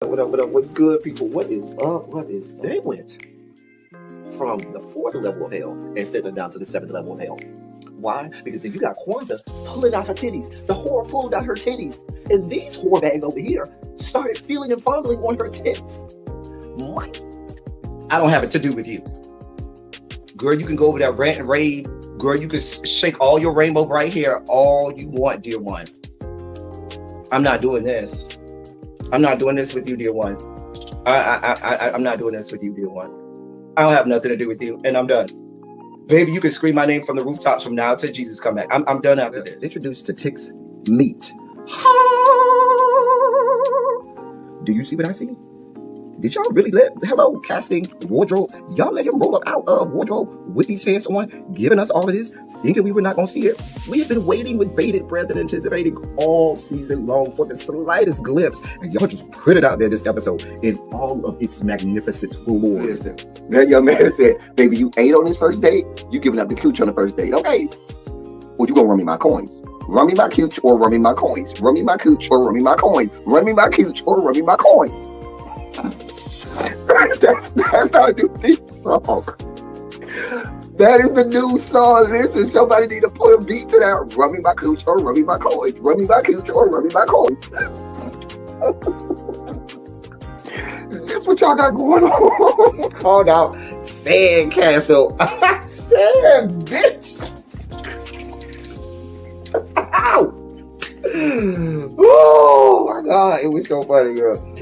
What up, what's good, people? What is up? What is They went from the fourth level of hell and sent us down to the seventh level of hell. Why? Because then you got Kwanzaa pulling out her titties. The whore pulled out her titties. And these whore bags over here started feeling and fondling on her tits. Mike. I don't have it to do with you. Girl, you can go over there, rant and rave. Girl, you can shake all your rainbow bright hair all you want, dear one. I'm not doing this. I'm not doing this with you, dear one. I'm not doing this with you, dear one. I don't have nothing to do with you, and I'm done. Baby, you can scream my name from the rooftops from now till Jesus come back. I'm done after this. Introduced to Tick's Meat. Do you see what I see? Did y'all really hello, casting, wardrobe, y'all let him roll up out of wardrobe with these fans on, giving us all of this, thinking we were not going to see it? We have been waiting with bated breath and anticipating all season long for the slightest glimpse, and y'all just put it out there this episode in all of its magnificent glory. Listen, that young man said, baby, you ate on this first date, you giving up the cooch on the first date, okay? Or you gonna run me my coins. Run me my cooch or run me my coins. Run me my cooch or run me my coins. Run me my cooch or run me my coins. That's our new theme song. That is the new song. Listen, somebody need to put a beat to that. Run me my cooch or run me my coins. Run me my cooch or run me my coins. That's what y'all got going on. Called out Sandcastle. Sand, bitch. Ow. Oh my God, it was so funny, girl.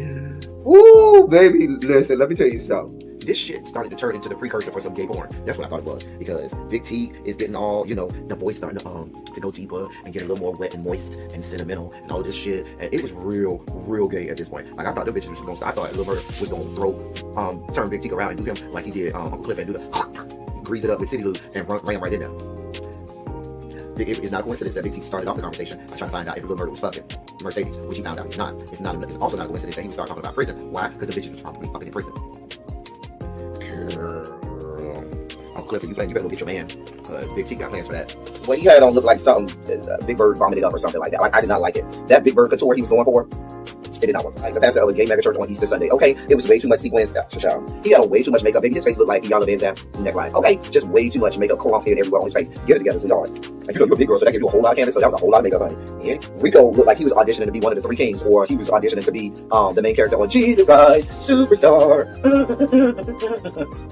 Woo, baby, listen, let me tell you something. This shit started to turn into the precursor for some gay porn. That's what I thought it was. Because Big T is getting all, the voice starting to go deeper and get a little more wet and moist and sentimental and all this shit. And it was real gay at this point. Like, I thought the bitches was going to, I thought Lil Murder was going to turn Big T around and do him like he did Uncle Cliff and do the grease it up with City Lou and ran right in there. It's not a coincidence that Big T started off the conversation by trying to find out if Lil Murder was fucking Mercedes, which he found out he's not. It's also not a coincidence that he would start talking about prison. Why? Because the bitches was probably fucking in prison. Girl. Uncle Clifford, you better go get your man. Big T got plans for that. Well, he had on look like something Big Bird vomited up or something like that. Like, I did not like it. That Big Bird couture he was going for, it did not work. Like the pastor of a gay mega church on Easter Sunday. Okay, it was way too much sequins. He had way too much makeup. Baby, his face looked like Yala Van Zap's neckline. Okay, just way too much makeup, clumped in everywhere on his face. Get it together, sweetheart. Like, you're a big girl, so that gives you a whole lot of canvas. So that was a whole lot of makeup, honey. And Rico looked like he was auditioning to be one of the three kings, or he was auditioning to be the main character on Jesus Christ Superstar.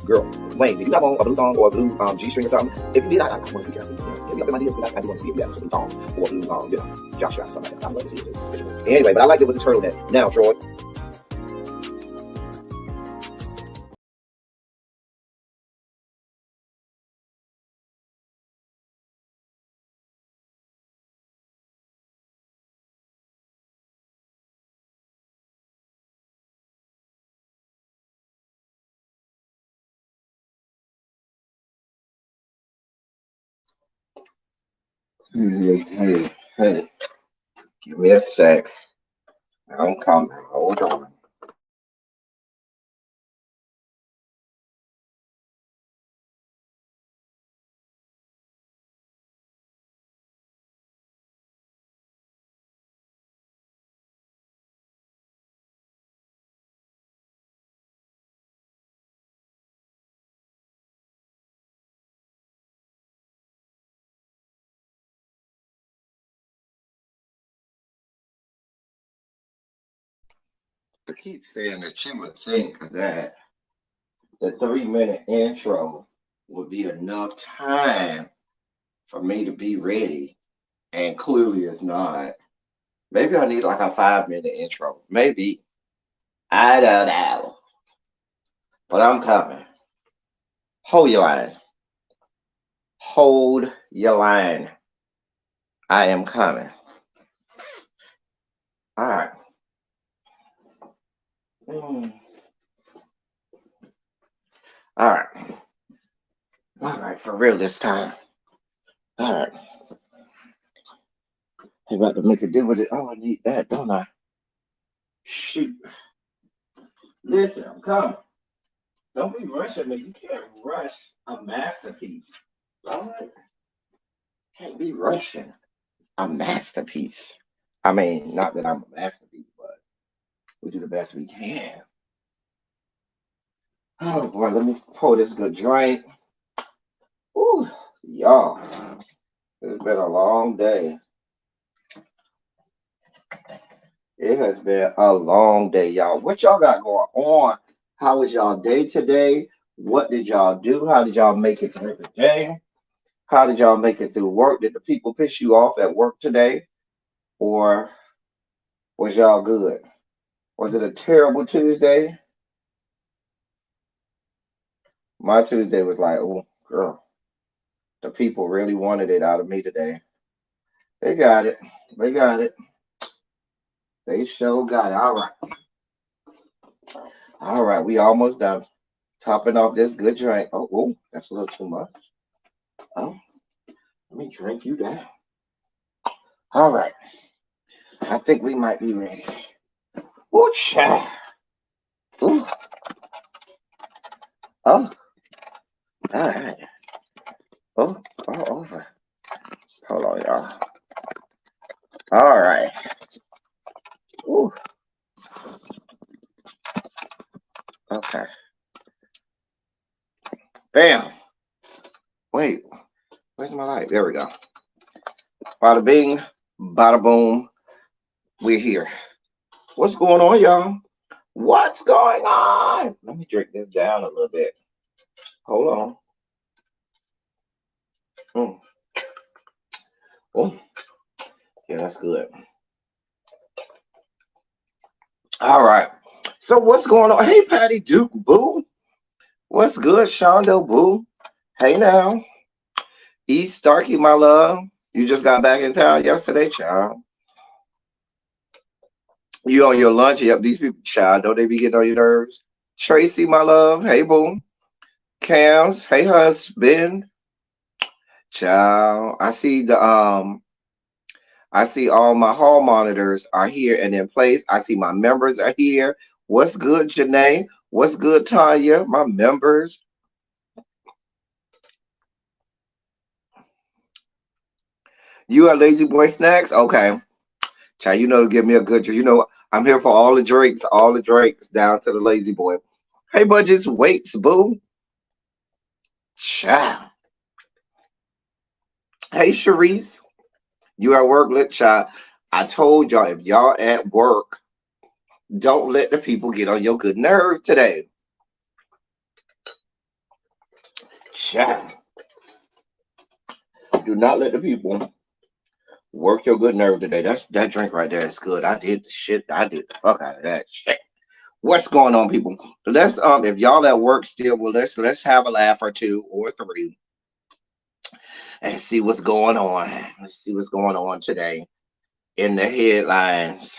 Girl, Wayne, did you have on a blue thong or a blue G-string or something? If you did, I want to see Cassie. Get me up in my DMs. I do want to see if you have a blue thong or a blue, Josh strap, something like that. I'd love to see it. Anyway, but I liked it with the turtleneck. Now, Troy. Hey, give me a sec. I'm coming. Hold on. I keep saying that you would think that the 3-minute intro would be enough time for me to be ready, and clearly it's not. Maybe I need like a 5-minute intro. Maybe. I don't know. But I'm coming. Hold your line. Hold your line. I am coming. All right. All right. All right, for real this time. All right. I'm about to make a deal with it. Oh, I need that, don't I? Shoot. Listen, I'm coming. Don't be rushing me. You can't rush a masterpiece. All right? Can't be rushing a masterpiece. I mean, not that I'm a masterpiece, but We do the best we can. Oh boy, let me pour this good drink. Ooh, y'all, it's been a long day. It has been a long day, y'all. What y'all got going on? How was y'all day today? What did y'all do? How did y'all make it through the day? How did y'all make it through work? Did the people piss you off at work today? Or was y'all good? Was it a terrible Tuesday? My Tuesday was like, oh, girl, the people really wanted it out of me today. They got it. They got it. They sure got it. All right. All right. We almost done. Topping off this good drink. Oh, oh, that's a little too much. Oh, let me drink you down. All right. I think we might be ready. Ooh, child. Ooh. Oh, all right. Oh, over. Hold on, y'all. All right. Ooh. Okay. Bam. Wait. Where's my light? There we go. Bada bing, bada boom. We're here. What's going on, y'all? What's going on? Let me drink this down a little bit. Hold on. Mm. Oh, yeah, that's good. All right. So what's going on? Hey, Patty Duke, boo. What's good, Shondo, boo? Hey now. E Starkey, my love. You just got back in town yesterday, child. You on your lunch? Yep, these people, child, don't they be getting on your nerves? Tracy, my love. Hey, boo. Cams. Hey, husband. Child. I see all my hall monitors are here and in place. I see my members are here. What's good, Janae? What's good, Tanya? My members. You are Lazy Boy Snacks? Okay. Child, you know to give me a good drink. You know, I'm here for all the drinks down to the Lazy Boy. Hey, budgets, weights, boo. Child. Hey, Sharice. You at work, lit child. I told y'all if y'all at work, don't let the people get on your good nerve today. Child. Do not let the people work your good nerve today. That drink right there is good. I did the shit. I did the fuck out of that shit. What's going on, people? Let's if y'all at work still, well, let's have a laugh or two or three and see what's going on. Let's see what's going on today in the headlines.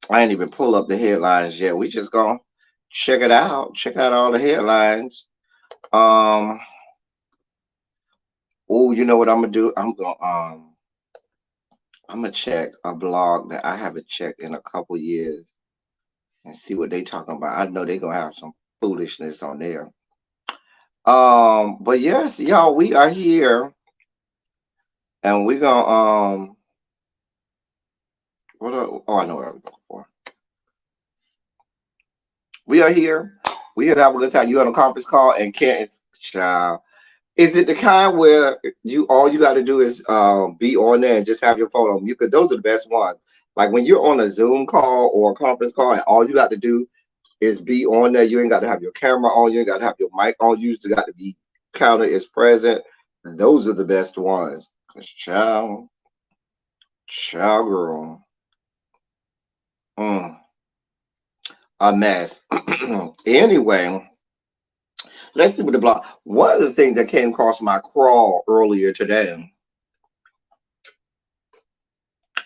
I ain't even pull up the headlines yet. We just gonna check it out. Check out all the headlines. Um. Oh, you know what I'm gonna do? I'm gonna check a blog that I haven't checked in a couple years and see what they talking about. I know they gonna have some foolishness on there. But yes, y'all, we are here and we gonna oh, I know what I'm looking for. We are here. We here to have a good time. You on a conference call and can't child. Is it the kind where you all you got to do is be on there and just have your phone on mute? Because those are the best ones. Like when you're on a Zoom call or a conference call, and all you got to do is be on there. You ain't got to have your camera on. You ain't got to have your mic on. You just got to be counted as present. Those are the best ones. Cause child girl, mm, a mess. Anyway, let's see what the blog. One of the things that came across my crawl earlier today.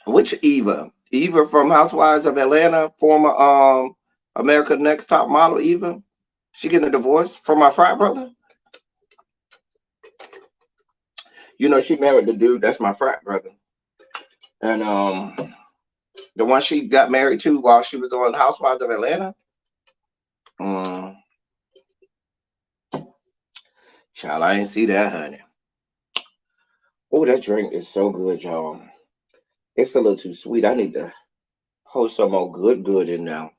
Which Eva? Eva from Housewives of Atlanta, former America Next Top Model Eva. She getting a divorce from my frat brother. You know, she married the dude that's my frat brother. And the one she got married to while she was on Housewives of Atlanta. Um, Child, I ain't see that, honey. Oh, that drink is so good, y'all. It's a little too sweet. I need to Hold some more good in now.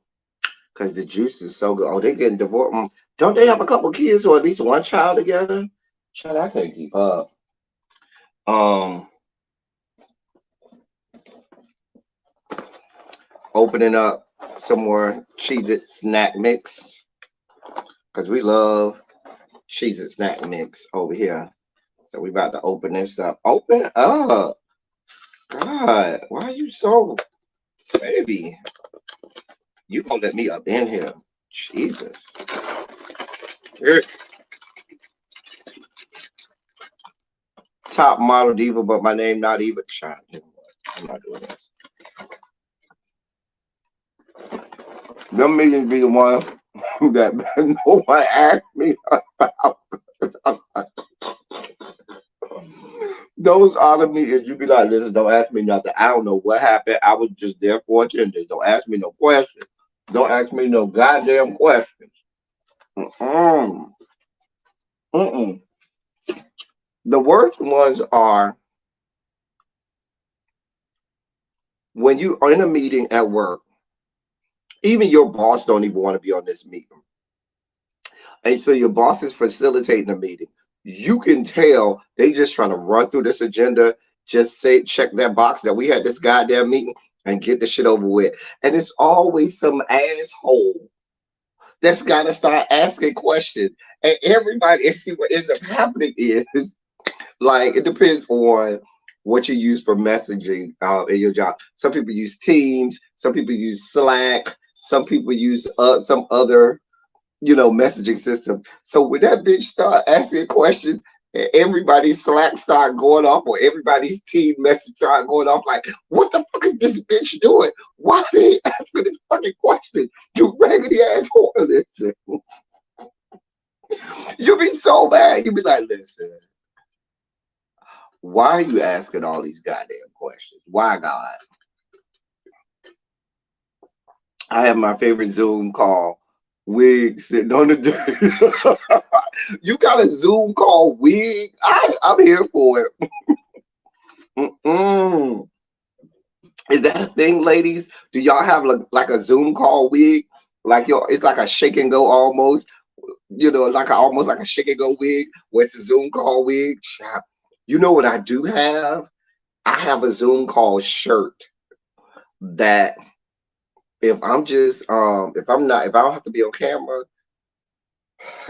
Because the juice is so good. Oh, they getting divorced. Don't they have a couple kids or at least one child together? Child, I can't keep up. Um, Opening up some more Cheez-It snack mix. Because we love Cheez-It snack mix over here. So we about to open this up. Open up. God, why are you so baby? You gonna let me up in here? Jesus. Here. Top model diva, but my name not even shot. I'm not doing this. Them millions be the one that no one asked me about. Those are the meetings you be like, listen, don't ask me nothing. I don't know what happened. I was just there for attendance. Don't ask me no questions. Don't ask me no goddamn questions. Mm-mm. Mm-mm. The worst ones are when you are in a meeting at work, even your boss don't even want to be on this meeting. And so your boss is facilitating the meeting. You can tell they just trying to run through this agenda, just say, check that box that we had this goddamn meeting and get the shit over with. And it's always some asshole that's got to start asking questions. And everybody, and see what ends up happening is like, it depends on what you use for messaging in your job. Some people use Teams, some people use Slack, some people use some other messaging system. So when that bitch start asking questions, and everybody's Slack start going off, or everybody's team message start going off, like, what the fuck is this bitch doing? Why are they asking this fucking question? You raggedy asshole. Listen. You be so mad. You be like, listen, why are you asking all these goddamn questions? Why, God? I have my favorite Zoom call wig sitting on the You got a Zoom call wig? I'm here for it. Mm-mm. Is that a thing, ladies? Do y'all have like a Zoom call wig? Like it's like a shake and go almost. Like almost like a shake and go wig, where it's a Zoom call wig. You know what I do have? I have a Zoom call shirt that if I'm just if I don't have to be on camera,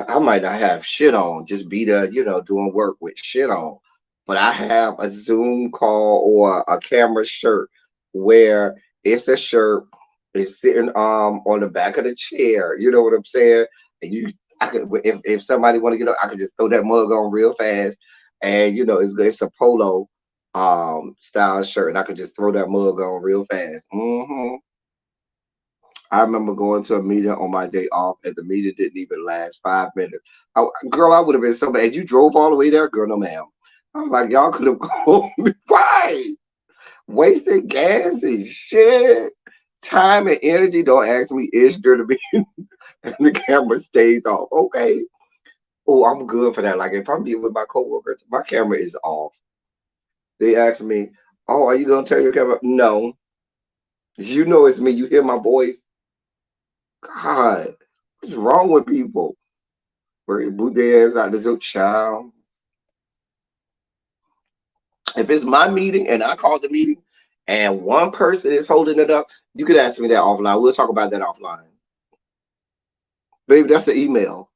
I might not have shit on, just be there, doing work with shit on. But I have a Zoom call or a camera shirt where it's a shirt, it's sitting on the back of the chair. You know what I'm saying? And I could, if somebody want to get up, I could just throw that mug on real fast, and it's a polo style shirt, and I could just throw that mug on real fast. I remember going to a meeting on my day off, and the meeting didn't even last 5 minutes. Girl, I would have been so bad. You drove all the way there, girl? No, ma'am. I was like, y'all could have gone right, wasted gas and shit, time and energy. Don't ask me, is there to be, and the camera stays off. Okay. Oh, I'm good for that. Like if I'm meeting with my coworkers, my camera is off. They ask me, "Oh, are you gonna turn your camera?" No. You know it's me. You hear my voice. God, what's wrong with people? Where you boot their ass out the Zoom child. If it's my meeting and I call the meeting and one person is holding it up, you could ask me that offline. We'll talk about that offline. Baby, that's the email.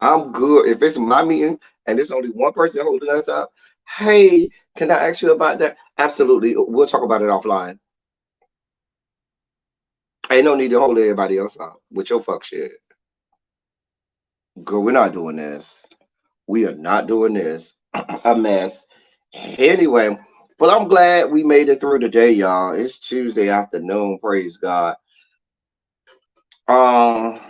I'm good. If it's my meeting and there's only one person holding us up, hey, can I ask you about that? Absolutely. We'll talk about it offline. Ain't no need to hold everybody else up with your fuck shit. Girl, we're not doing this. We are not doing this. A mess. Anyway, but I'm glad we made it through the day, y'all. It's Tuesday afternoon. Praise God. Um,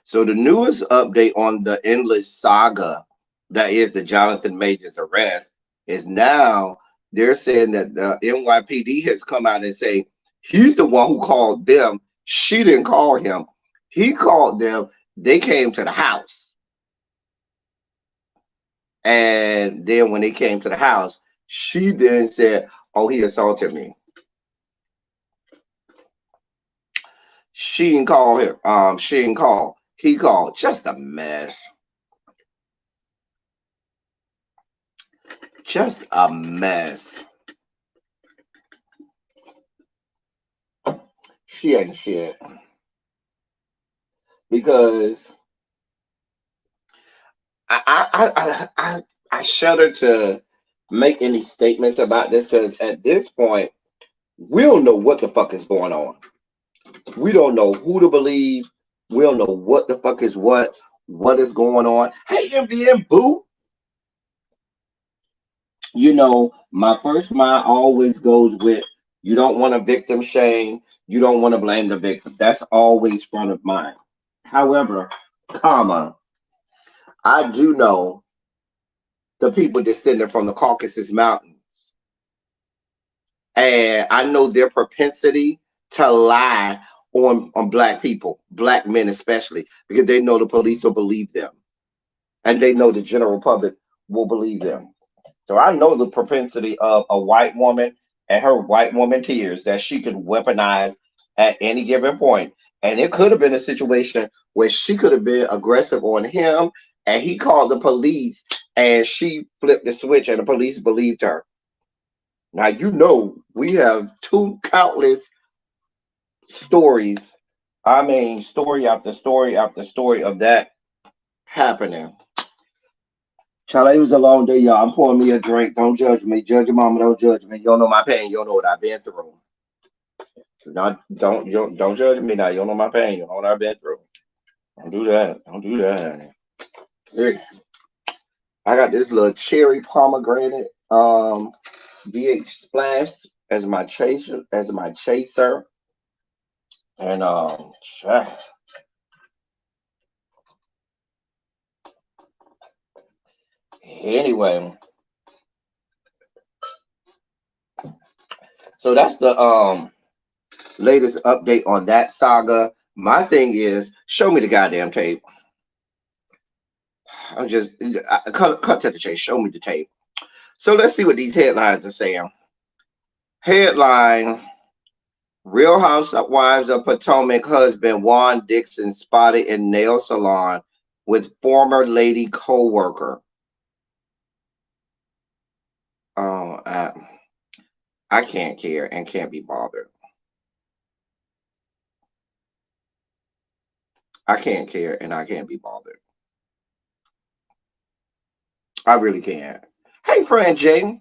so the newest update on the endless saga that is the Jonathan Majors arrest is now they're saying that the NYPD has come out and say he's the one who called them. She didn't call him. He called them. They came to the house. And then when they came to the house, she then said, "Oh, he assaulted me." She didn't call him. She didn't call. He called. Just a mess. Just a mess. She ain't shit because I shudder to make any statements about this because at this point we don't know what the fuck is going on. We don't know who to believe. We don't know what the fuck is what is going on. Hey, MVM boo. You know, my first mind always goes with you don't want to victim shame. You don't want to blame the victim. That's always front of mind. However, comma, I do know the people descended from the Caucasus Mountains, and I know their propensity to lie on black people, black men especially, because they know the police will believe them, and they know the general public will believe them. So I know the propensity of a white woman and her white woman tears that she could weaponize at any given point. And it could have been a situation where she could have been aggressive on him and he called the police and she flipped the switch and the police believed her. Now, you know, we have two countless stories. I mean, story after story after story of that happening. Child, it was a long day, y'all. I'm pouring me a drink. Don't judge me. Judge your mama. Don't judge me. You don't know my pain. You don't know what I've been through. Not, don't judge me now. You don't know my pain. You don't know what I've been through. Don't do that. Don't do that. Here, I got this little cherry pomegranate VH splash as my chaser. And anyway, so that's the latest update on that saga. My thing is, show me the goddamn tape. I'm just cut to the chase. Show me the tape. So let's see what these headlines are saying. Headline: Real Housewives of Potomac husband Juan Dixon spotted in nail salon with former lady co-worker. Oh, I can't care and can't be bothered. I can't care and I can't be bothered. I really can't. Hey, friend Jay.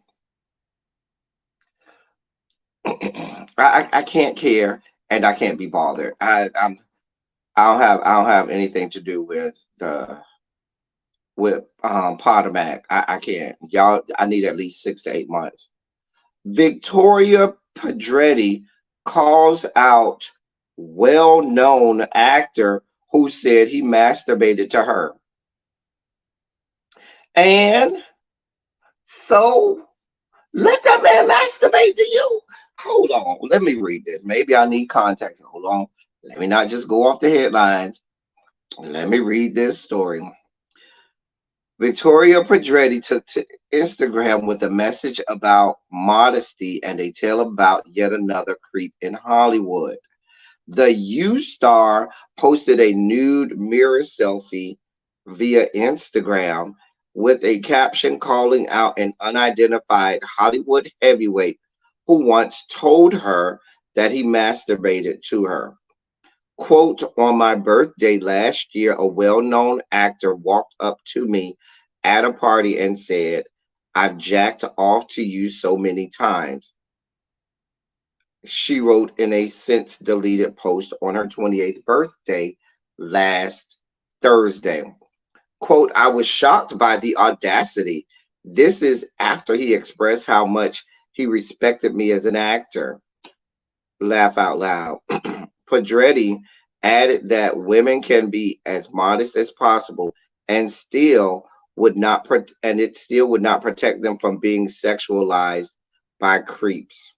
I can't care and I can't be bothered. I don't have anything to do with the with Potomac. I can't. Y'all, I need at least 6 to 8 months. Victoria Pedretti calls out well-known actor who said he masturbated to her. And so let that man masturbate to you. Hold on. Let me read this. Maybe I need context. Hold on. Let me not just go off the headlines. Let me read this story. Victoria Pedretti took to Instagram with a message about modesty and a tale about yet another creep in Hollywood. The U star posted a nude mirror selfie via Instagram with a caption calling out an unidentified Hollywood heavyweight who once told her that he masturbated to her. Quote, on my birthday last year, a well-known actor walked up to me at a party and said, I've jacked off to you so many times. She wrote in a since deleted post on her 28th birthday last Thursday. Quote, I was shocked by the audacity. This is after he expressed how much he respected me as an actor. Laugh out loud. Pedretti added that women can be as modest as possible and still would not and it still would not protect them from being sexualized by creeps.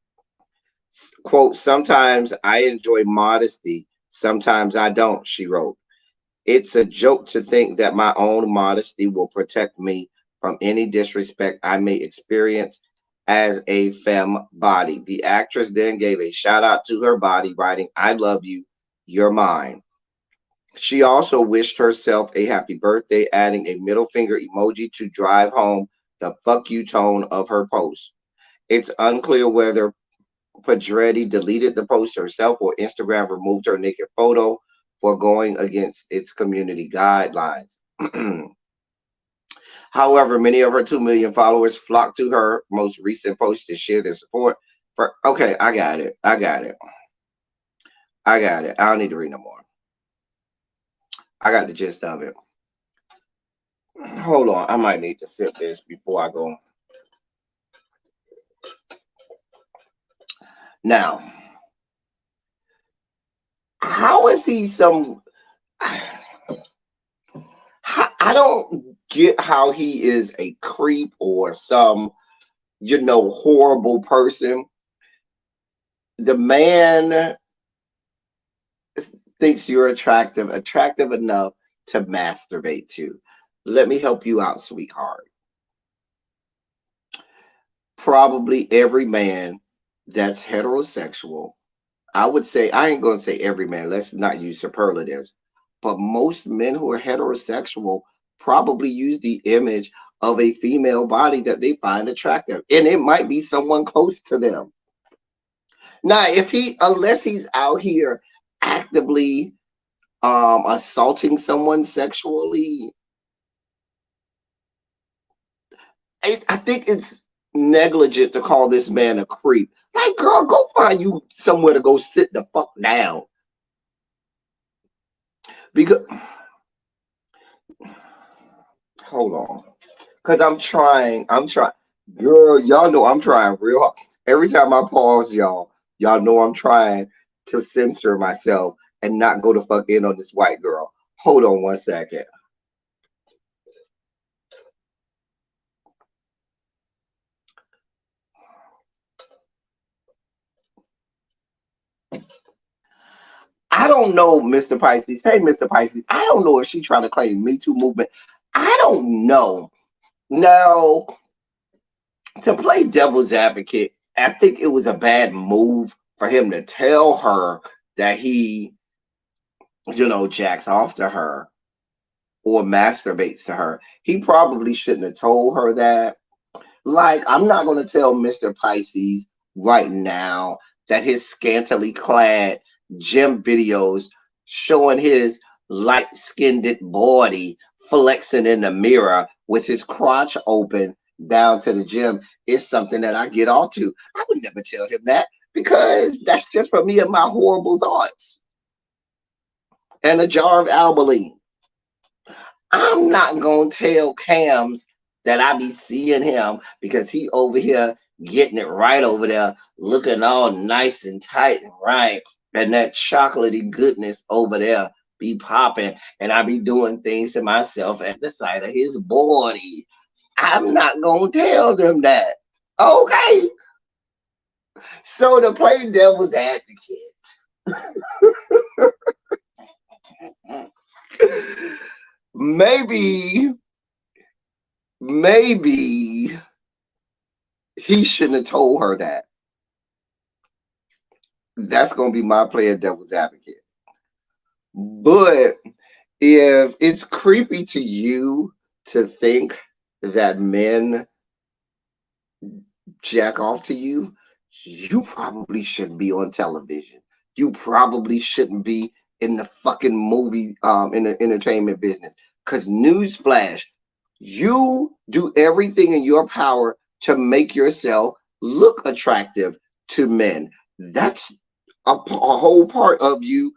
Quote, sometimes I enjoy modesty, sometimes I don't, she wrote. It's a joke to think that my own modesty will protect me from any disrespect I may experience as a femme body. The actress then gave a shout out to her body, writing, I love you, you're mine. She also wished herself a happy birthday, adding a middle finger emoji to drive home the fuck you tone of her post. It's unclear whether Pedretti deleted the post herself or Instagram removed her naked photo for going against its community guidelines. However, many of her 2 million followers flocked to her most recent post to share their support. For okay, I got it. I got it. I got it. I don't need to read no more. I got the gist of it. Hold on. I might need to sip this before I go. Now, how is he some I don't get how he is a creep or some, horrible person. The man thinks you're attractive enough to masturbate to. Let me help you out, sweetheart. Probably every man that's heterosexual, I would say, I ain't going to say every man, let's not use superlatives, but most men who are heterosexual probably use the image of a female body that they find attractive. And it might be someone close to them. Now, unless he's out here actively assaulting someone sexually, I think it's negligent to call this man a creep. Like, girl, go find you somewhere to go sit the fuck down. Because, hold on. Because I'm trying. Girl, y'all know I'm trying real hard. Every time I pause, y'all know I'm trying to censor myself and not go the fuck in on this white girl. Hold on one second. I don't know, Mr. Pisces. Hey, Mr. Pisces. I don't know if she's trying to claim Me Too movement. I don't know. Now, to play devil's advocate, I think it was a bad move for him to tell her that he, jacks off to her or masturbates to her. He probably shouldn't have told her that. Like, I'm not going to tell Mr. Pisces right now that his scantily clad gym videos showing his light skinned body flexing in the mirror with his crotch open down to the gym is something that I get off to. I would never tell him that because that's just for me and my horrible thoughts and a jar of Albaline. I'm not going to tell Cams that I be seeing him because he over here getting it right over there, looking all nice and tight and right. And that chocolatey goodness over there be popping. And I be doing things to myself at the sight of his body. I'm not going to tell them that. Okay. So to play devil's advocate, maybe he shouldn't have told her that. That's going to be my playing devil's advocate. But if it's creepy to you to think that men jack off to you, you probably shouldn't be on television. You probably shouldn't be in the fucking movie, in the entertainment business. Because newsflash, you do everything in your power to make yourself look attractive to men. That's a whole part of you,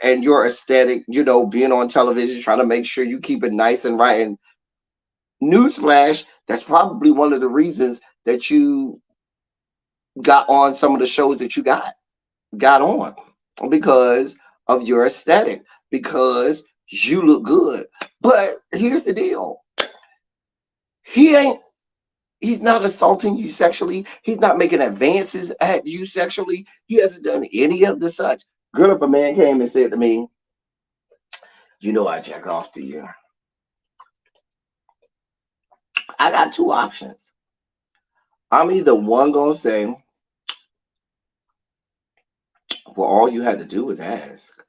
and your aesthetic, being on television, trying to make sure you keep it nice and right. And newsflash, that's probably one of the reasons that you got on some of the shows that you got on, because of your aesthetic, because you look good. But here's the deal. He's not assaulting you sexually. He's not making advances at you sexually. He hasn't done any of the such. Girl, if a man came and said to me, I jack off to you, I got two options. I'm either one gonna say, well, all you had to do was ask,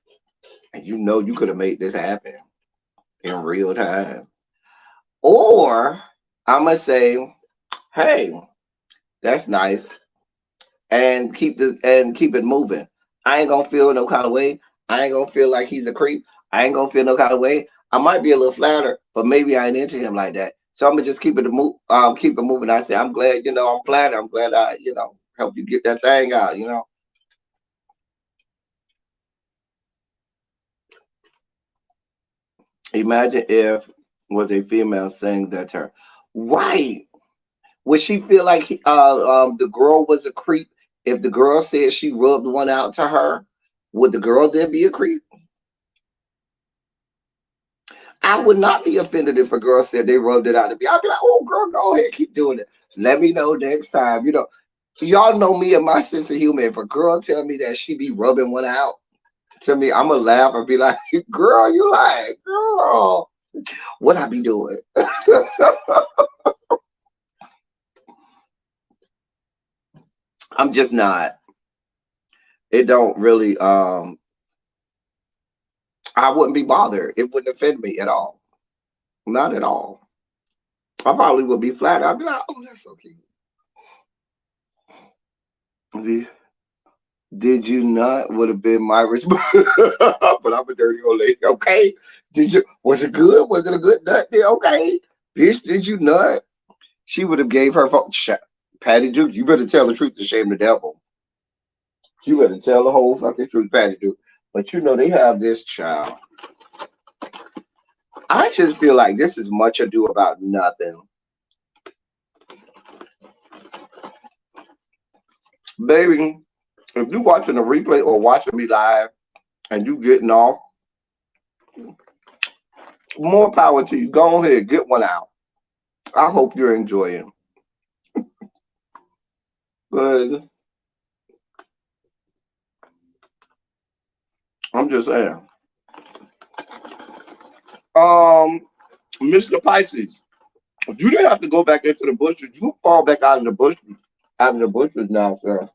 and you know you could have made this happen in real time. Or I'm gonna say, hey, that's nice, and keep it moving. I ain't gonna feel no kind of way. I ain't gonna feel like he's a creep. I ain't gonna feel no kind of way. I might be a little flattered, but maybe I ain't into him like that. So I'm gonna just keep it moving. I say, I'm glad, I'm flattered. I'm glad I, help you get that thing out. Imagine if was a female saying that to her. Right. Would she feel like the girl was a creep? If the girl said she rubbed one out to her, would the girl then be a creep? I would not be offended if a girl said they rubbed it out to me. I'd be like, oh, girl, go ahead, keep doing it. Let me know next time. Y'all know me and my sense of humor. If a girl tell me that she be rubbing one out to me, I'm going to laugh and be like, girl, you like, girl, what I be doing? I'm just not. It don't really, I wouldn't be bothered. It wouldn't offend me at all. Not at all. I probably would be flattered. I'd be like, oh, that's so cute. See? Did you not would have been my response? But I'm a dirty old lady. Okay. Was it good? Was it a good nut? Yeah, okay. Bitch, did you nut? She would have gave her phone. Patty Duke, you better tell the truth to shame the devil. You better tell the whole fucking truth, Patty Duke. But they have this child. I just feel like this is much ado about nothing. Baby, if you watching a replay or watching me live and you getting off, more power to you. Go ahead, get one out. I hope you're enjoying. But I'm just saying. Mr. Pisces, you didn't have to go back into the bushes. You fall back out of the bushes. Out of the bushes now, sir.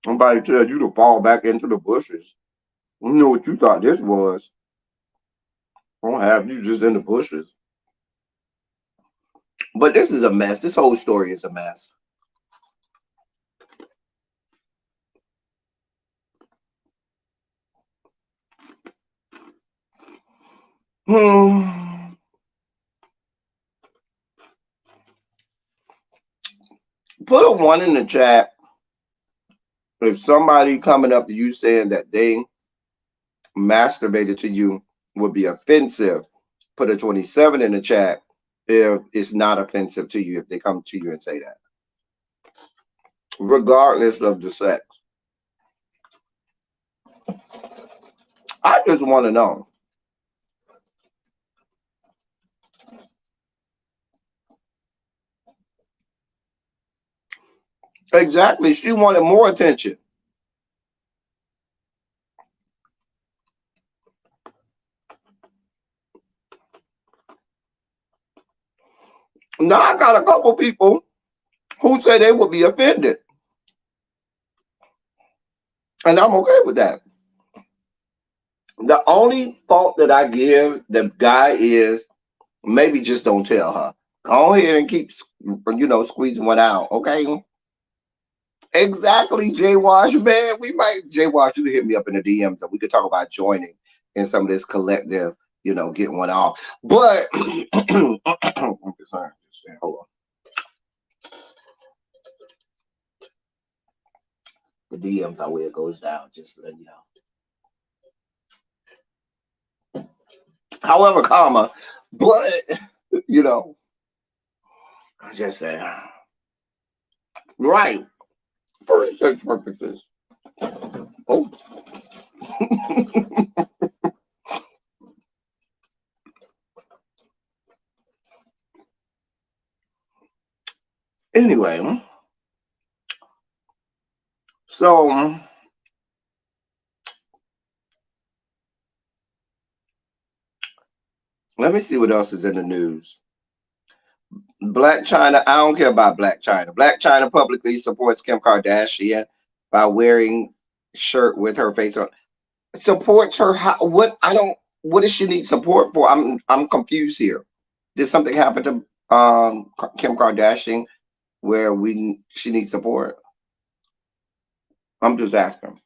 Somebody tell you to fall back into the bushes. You know what you thought this was. I don't have you just in the bushes. But this is a mess. This whole story is a mess. Hmm. Put a one in the chat if somebody coming up to you saying that they masturbated to you would be offensive. Put a 27 in the chat if it's not offensive to you if they come to you and say that, regardless of the sex. I just want to know. Exactly. She wanted more attention. Now I got a couple people who say they would be offended. And I'm okay with that. The only fault that I give the guy is maybe just don't tell her. Go ahead and keep, squeezing one out. Okay. Exactly, J Wash, man. We might, J Wash, you can hit me up in the DMs and we could talk about joining in some of this collective, getting one off. But I'm concerned. Hold on. The DMs are where it goes down, just to let you know. However, comma, but I'm just saying. Right. For research purposes. Oh. Anyway, so Let me see what else is in the news. Black China, I don't care about Black China. Black China publicly supports Kim Kardashian by wearing shirt with her face on. Supports her how, what I don't what does she need support for? I'm confused here. Did something happen to Kim Kardashian where we she needs support? I'm just asking.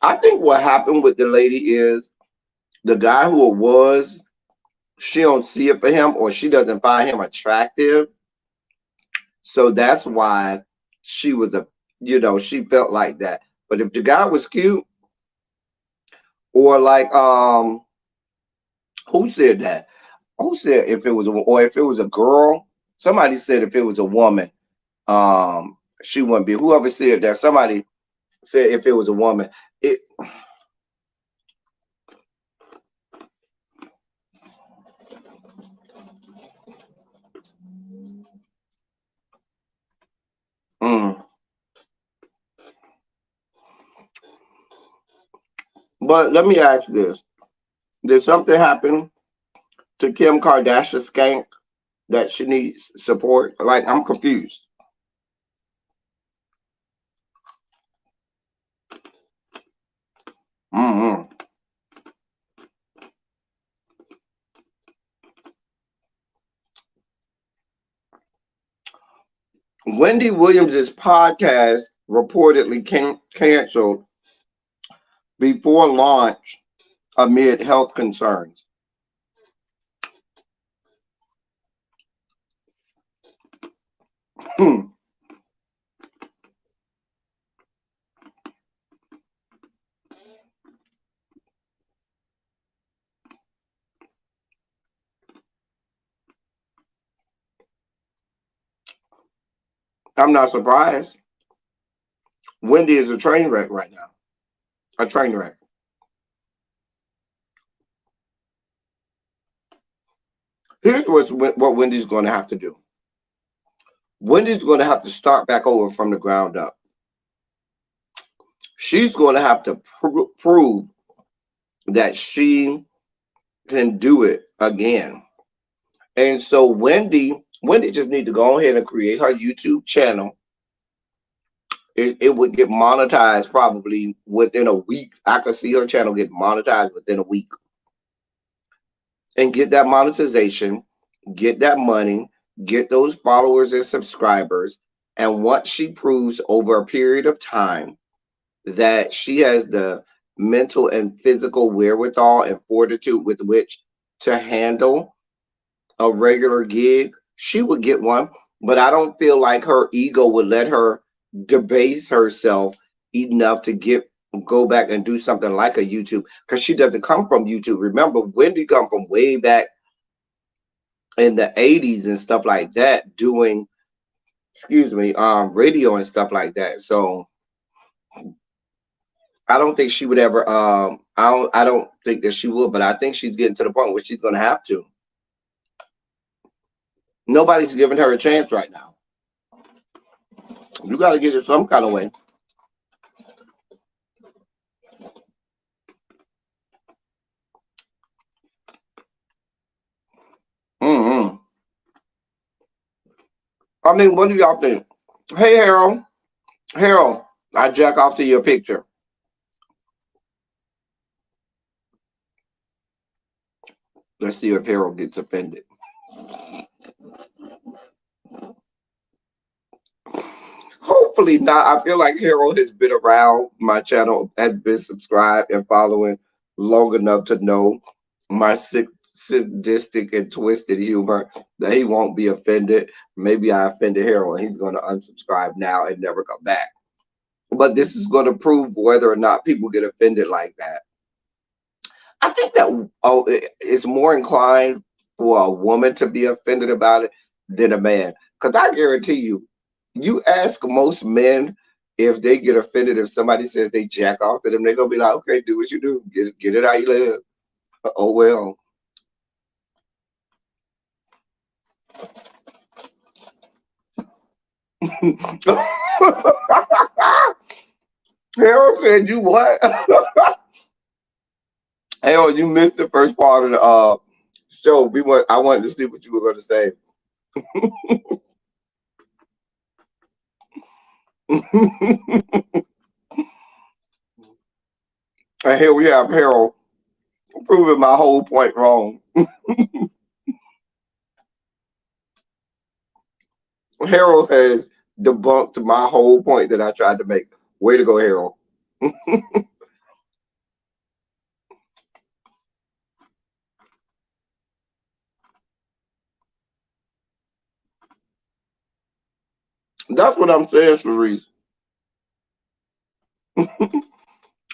I think what happened with the lady is the guy who it was, she don't see it for him or she doesn't find him attractive. So that's why she was she felt like that. But if the guy was cute or like who said that? Who said if it was or if it was a girl? Somebody said if it was a woman, she wouldn't be. Whoever said that, somebody said if it was a woman, it. Mm. But let me ask this: did something happen to Kim Kardashian skank that she needs support? Like I'm confused. Mm-hmm. Wendy Williams's podcast reportedly canceled before launch amid health concerns. Hmm. I'm not surprised. Wendy is a train wreck right now. A train wreck. Here's what Wendy's going to have to do. Wendy's going to have to start back over from the ground up. She's going to have to prove that she can do it again. And so Wendy just need to go ahead and create her YouTube channel. It would get monetized probably within a week. I could see her channel get monetized within a week and get that monetization, get that money, get those followers and subscribers. And once she proves over a period of time that she has the mental and physical wherewithal and fortitude with which to handle a regular gig, she would get one. But I don't feel like her ego would let her debase herself enough to go back and do something like a YouTube because she doesn't come from YouTube. Remember, Wendy come from way back in the 80s and stuff like that, doing radio and stuff like that. So I don't think she would ever I don't think that she would, but I think she's getting to the point where she's gonna have to. Nobody's giving her a chance right now. You gotta get it some kind of way. Hmm. I mean, what do y'all think? Hey Harold. Harold, I jack off to your picture. Let's see if Harold gets offended. Hopefully not. I feel like Harold has been around my channel, has been subscribed and following long enough to know my sadistic and twisted humor that he won't be offended. Maybe I offended Harold and he's going to unsubscribe now and never come back. But this is going to prove whether or not people get offended like that. I think that it's more inclined for a woman to be offended about it than a man. Because I guarantee you, you ask most men if they get offended if somebody says they jack off to them, they're gonna be like, okay, do what you do, get it how you live. Oh well. Harold said, "You what?" Harold, you missed the first part of the show. I wanted to see what you were going to say. And here we have Harold proving my whole point wrong. Harold has debunked my whole point that I tried to make. Way to go, Harold. That's what I'm saying, Cerise.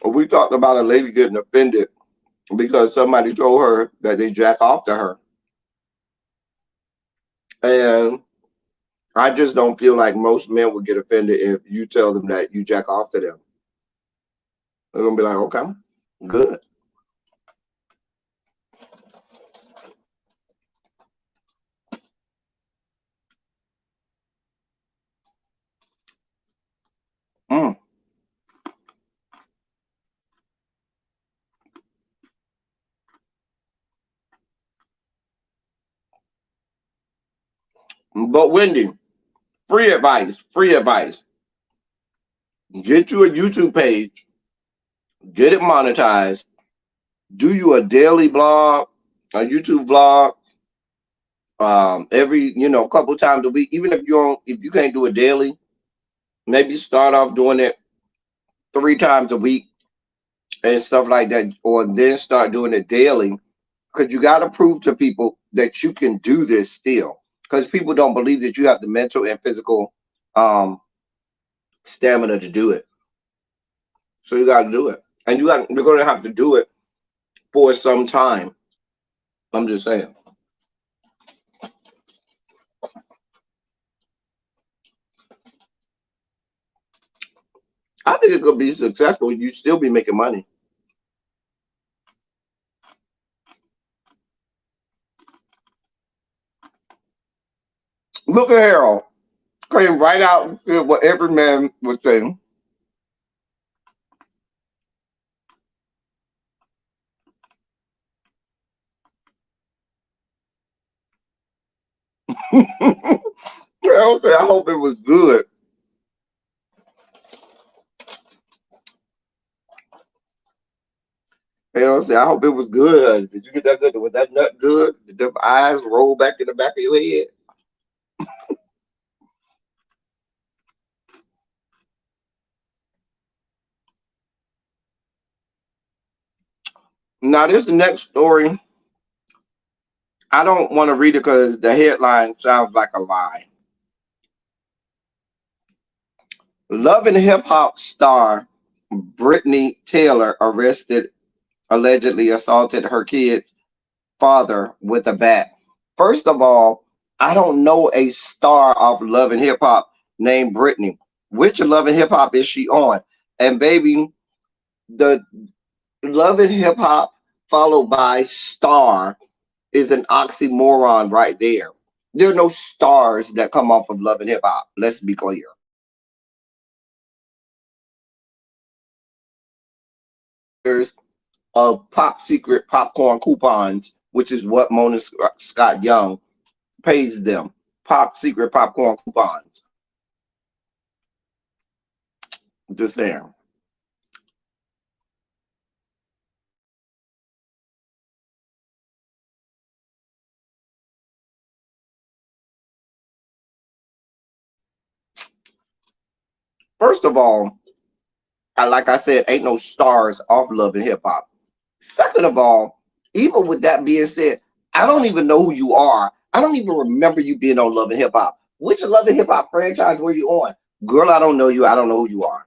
We talked about a lady getting offended because somebody told her that they jack off to her. And I just don't feel like most men would get offended if you tell them that you jack off to them. They're gonna be like, okay, good. Mm. But Wendy, free advice, free advice. Get you a YouTube page, get it monetized, do you a daily blog, a YouTube vlog, every couple times a week. Even if you can't do it daily, maybe start off doing it 3 times a week and stuff like that, or then start doing it daily. Because you got to prove to people that you can do this still. Because people don't believe that you have the mental and physical um, stamina to do it. So you got to do it, and you're going to have to do it for some time. I'm just saying. I think it could be successful. You still be making money. Look at Harold. Came right out with what every man would say. Harold said, I hope it was good. Harold said, I hope it was good. Did you get that good? Was that nut good? Did the eyes roll back in the back of your head? Now, this next story, I don't want to read it because the headline sounds like a lie. Love and Hip Hop star Brittany Taylor arrested, allegedly assaulted her kid's father with a bat. First of all, I don't know a star of Love and Hip Hop named Brittany. Which Love and Hip Hop is she on? And baby, the Love and Hip Hop followed by star is an oxymoron right there. There are no stars that come off of Love and Hip Hop. Let's be clear. There's Pop Secret popcorn coupons, which is what Mona Scott Young pays them. Pop Secret popcorn coupons. Just there. First of all, like I said, ain't no stars off Love and Hip Hop. Second of all, even with that being said, I don't even know who you are. I don't even remember you being on Love and Hip Hop. Which Love and Hip Hop franchise were you on? Girl, I don't know you. I don't know who you are.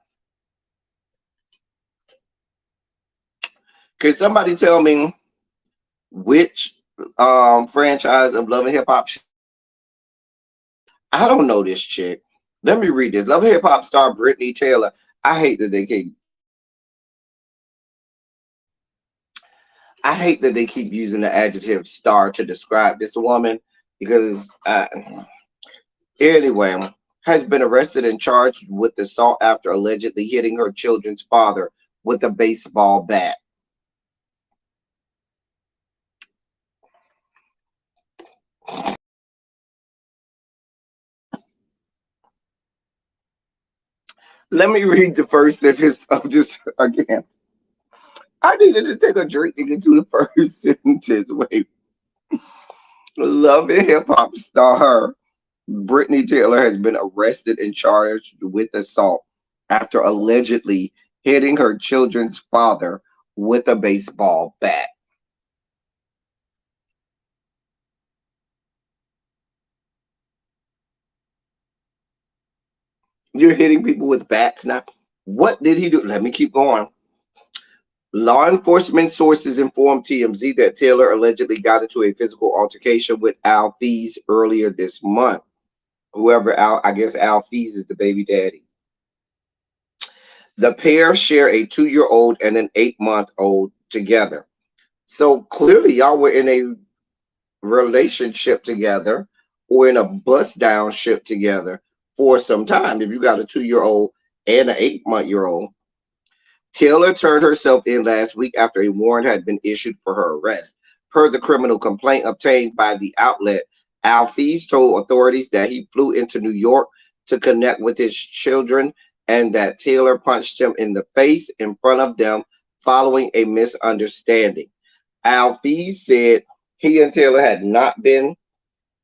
Can somebody tell me which franchise of Love and Hip Hop? I don't know this chick. Let me read this. Love and Hip Hop star Brittany Taylor. I hate that they keep. I hate that they keep using the adjective star to describe this woman because anyway, has been arrested and charged with assault after allegedly hitting her children's father with a baseball bat. Let me read the first sentence of this again. I needed to take a drink to get to the first sentence. Wait. Love and hip hop star Brittany Taylor has been arrested and charged with assault after allegedly hitting her children's father with a baseball bat. You're hitting people with bats now. What did he do? Let me keep going. Law enforcement sources informed TMZ that Taylor allegedly got into a physical altercation with Al Fees earlier this month. Whoever Al, I guess Al Fees is the baby daddy. The pair share a 2-year old and an 8-month old together. So clearly, y'all were in a relationship together or in a bust down ship together for some time. If you got a 2-year old and an 8-month old, Taylor turned herself in last week after a warrant had been issued for her arrest. Per the criminal complaint obtained by the outlet, Alfies told authorities that he flew into New York to connect with his children and that Taylor punched him in the face in front of them following a misunderstanding. Alfies said he and Taylor had not been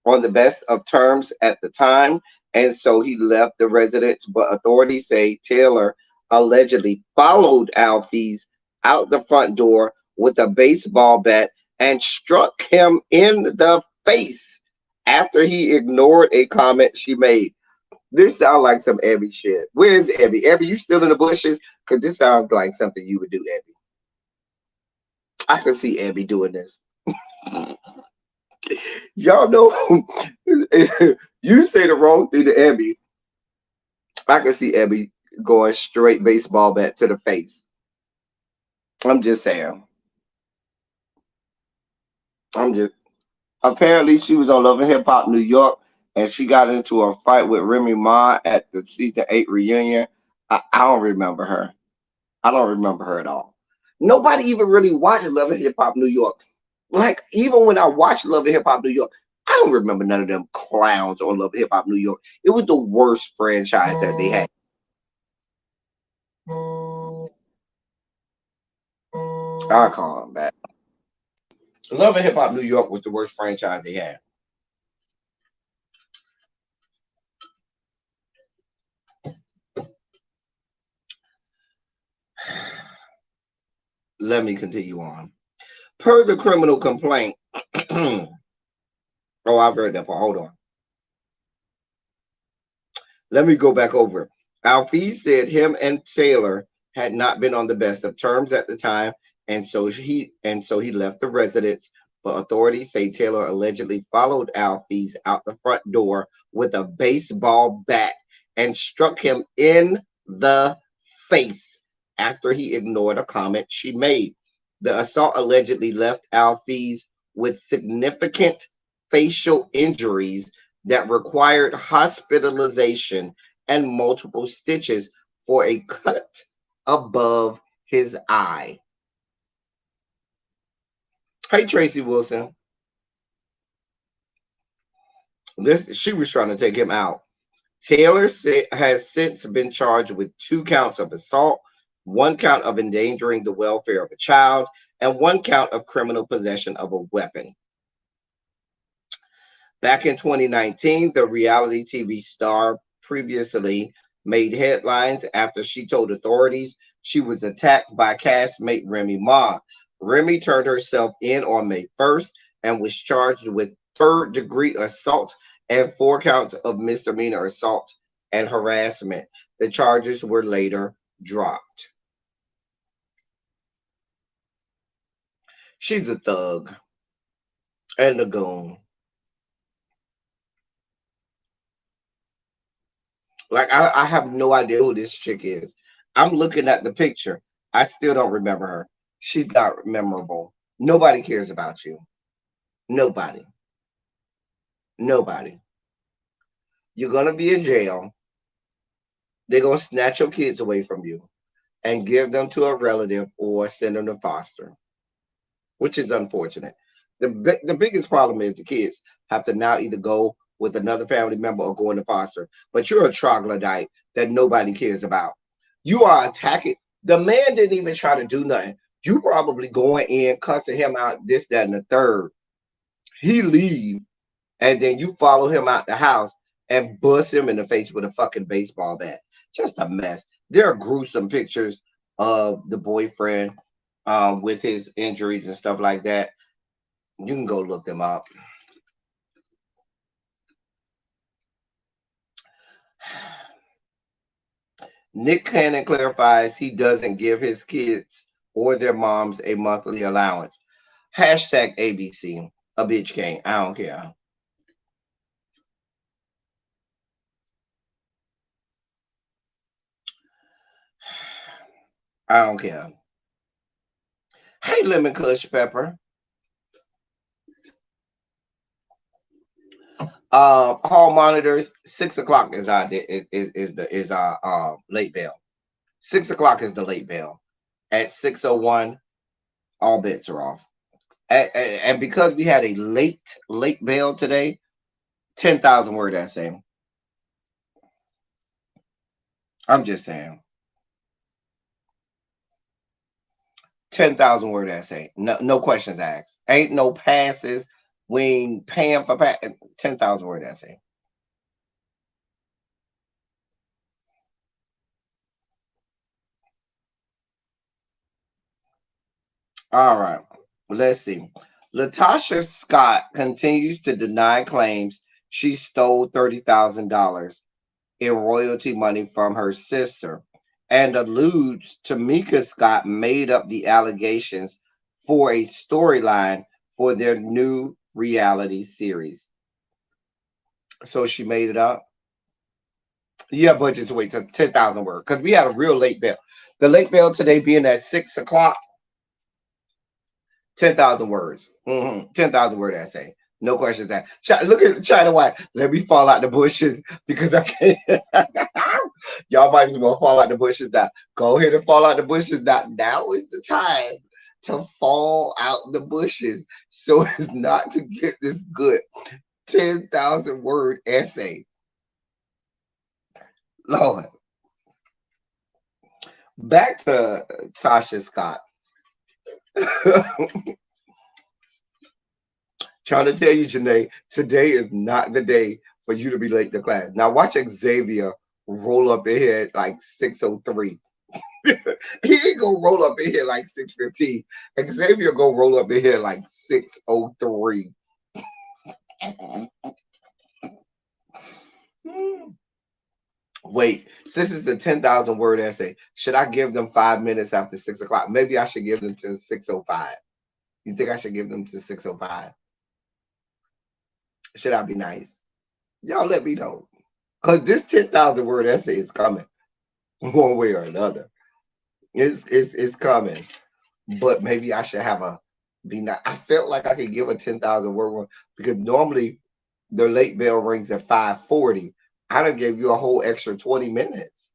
on the best of terms at the time, and so he left the residence. But authorities say Taylor allegedly followed Alfies out the front door with a baseball bat and struck him in the face after he ignored a comment she made. This sounds like some Abby shit. Where is Abby? Abby, you still in the bushes? Because this sounds like something you would do, Abby. I could see Abby doing this. Y'all know, you say the wrong thing to Abby, I can see Abby going straight baseball bat to the face. I'm just saying. I'm just. Apparently, she was on Love and Hip Hop New York, and she got into a fight with Remy Ma at the season 8 reunion. I don't remember her. I don't remember her at all. Nobody even really watches Love and Hip Hop New York. Like, even when I watched Love and Hip Hop New York, I don't remember none of them clowns on Love and Hip Hop New York. It was the worst franchise that they had. I'll call them back. Love and Hip Hop New York was the worst franchise they had. Let me continue on. Per the criminal complaint, oh, I've read that part. Hold on. Let me go back over. Alfie said him and Taylor had not been on the best of terms at the time, and so he left the residence. But authorities say Taylor allegedly followed Alfie out the front door with a baseball bat and struck him in the face after he ignored a comment she made. The assault allegedly left Alfie with significant facial injuries that required hospitalization and multiple stitches for a cut above his eye. Hey, Tracy Wilson. She was trying to take him out. Taylor has since been charged with 2 counts of assault, 1 count of endangering the welfare of a child, and 1 count of criminal possession of a weapon. Back in 2019, the reality TV star previously made headlines after she told authorities she was attacked by castmate Remy Ma. Remy turned herself in on May 1st and was charged with 3rd-degree assault and 4 counts of misdemeanor assault and harassment. The charges were later dropped. She's a thug and a goon. Like, I have no idea who this chick is. I'm looking at the picture. I still don't remember her. She's not memorable. Nobody cares about you. Nobody. Nobody. You're going to be in jail. They're gonna snatch your kids away from you and give them to a relative or send them to foster, which is unfortunate. The biggest problem is the kids have to now either go with another family member or go into foster. But you're a troglodyte that nobody cares about. You are attacking. The man didn't even try to do nothing. You probably going in, cussing him out, this, that, and the third. He leave, and then you follow him out the house and bust him in the face with a fucking baseball bat. Just a mess. There are gruesome pictures of the boyfriend with his injuries and stuff like that. You can go look them up. Nick Cannon clarifies he doesn't give his kids or their moms a monthly allowance. Hashtag ABC. A bitch can't. I don't care. I don't care. Hey, Lemon Kush Pepper. Hall monitors. 6 o'clock is our late bell. 6 o'clock is the late bell. At 6:01, all bets are off. And because we had a late bell today, 10,000 word essay. I'm just saying. 10,000 word essay. No questions asked. Ain't no passes. We ain't paying for 10,000 word essay. All right. Let's see. Latasha Scott continues to deny claims she stole $30,000 in royalty money from her sister and alludes Tamika Scott made up the allegations for a storyline for their new reality series. So she made it up. Yeah, but just wait till 10,000 words because we had a real late bell. The late bell today being at 6 o'clock, 10,000 words. 10,000 word essay. No questions asked. Look at China White. Let me fall out the bushes because I can't. Y'all might as well fall out the bushes now. Go ahead and fall out the bushes now. Now is the time to fall out the bushes so as not to get this good 10,000 word essay. Lord. Back to Tasha Scott. Trying to tell you, Janae, today is not the day for you to be late to class. Now watch Xavier roll up in here at like 6:03. He ain't gonna roll up in here like 6:15. Xavier gonna roll up in here like 6:03. Wait, since it's the 10,000 word essay, should I give them 5 minutes after 6 o'clock? Maybe I should give them to 6:05. You think I should give them to 6:05? Should I be nice? Y'all let me know. Because this 10,000 word essay is coming one way or another. It's coming. But maybe I should have a be nice. I felt like I could give a 10,000 word one because normally the late bell rings at 5:40. I done gave you a whole extra 20 minutes.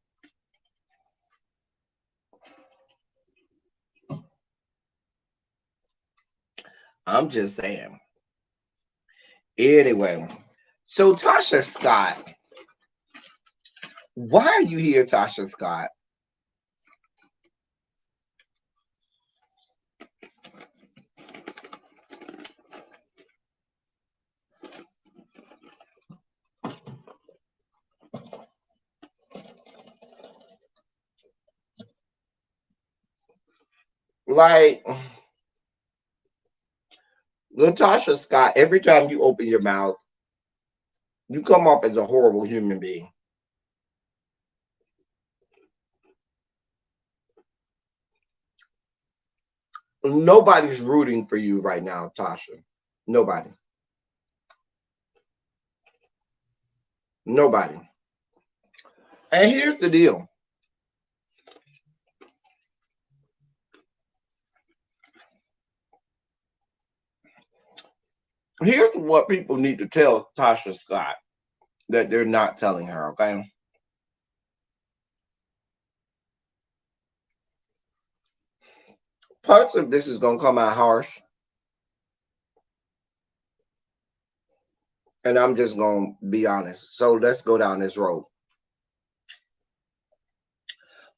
I'm just saying. Anyway, so Tasha Scott, why are you here, Tasha Scott? Like, Latasha Scott, every time you open your mouth, you come off as a horrible human being. Nobody's rooting for you right now, Tasha. Nobody. Nobody. And here's the deal. Here's what people need to tell Tasha Scott that they're not telling her, okay? Parts of this is gonna come out harsh, and I'm just gonna be honest. So let's go down this road.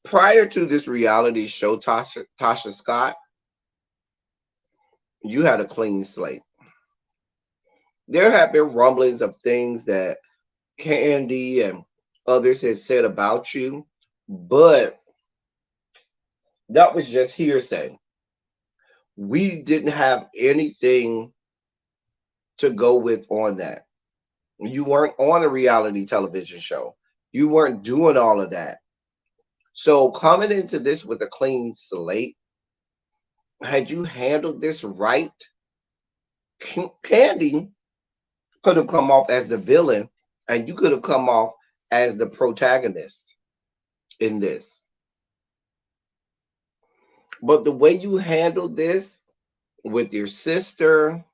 Prior to this reality show, Tasha Scott, you had a clean slate. There have been rumblings of things that Candy and others had said about you, but that was just hearsay. We didn't have anything to go with on that. You weren't on a reality television show. You weren't doing all of that. So coming into this with a clean slate, had you handled this right, Candy could have come off as the villain and you could have come off as the protagonist in this. But the way you handled this with your sister,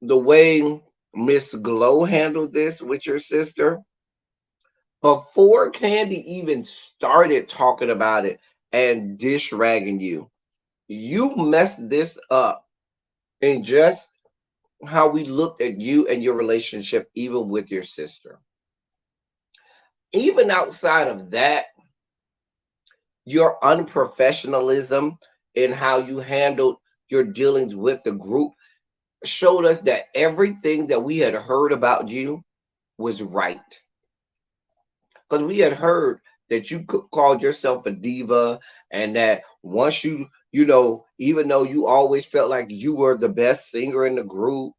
the way Miss Glow handled this with your sister, before Candy even started talking about it and dish ragging you, you messed this up in just how we looked at you and your relationship, even with your sister. Even outside of that, your unprofessionalism in how you handled your dealings with the group showed us that everything that we had heard about you was right. Because we had heard that you called yourself a diva and that once even though you always felt like you were the best singer in the group,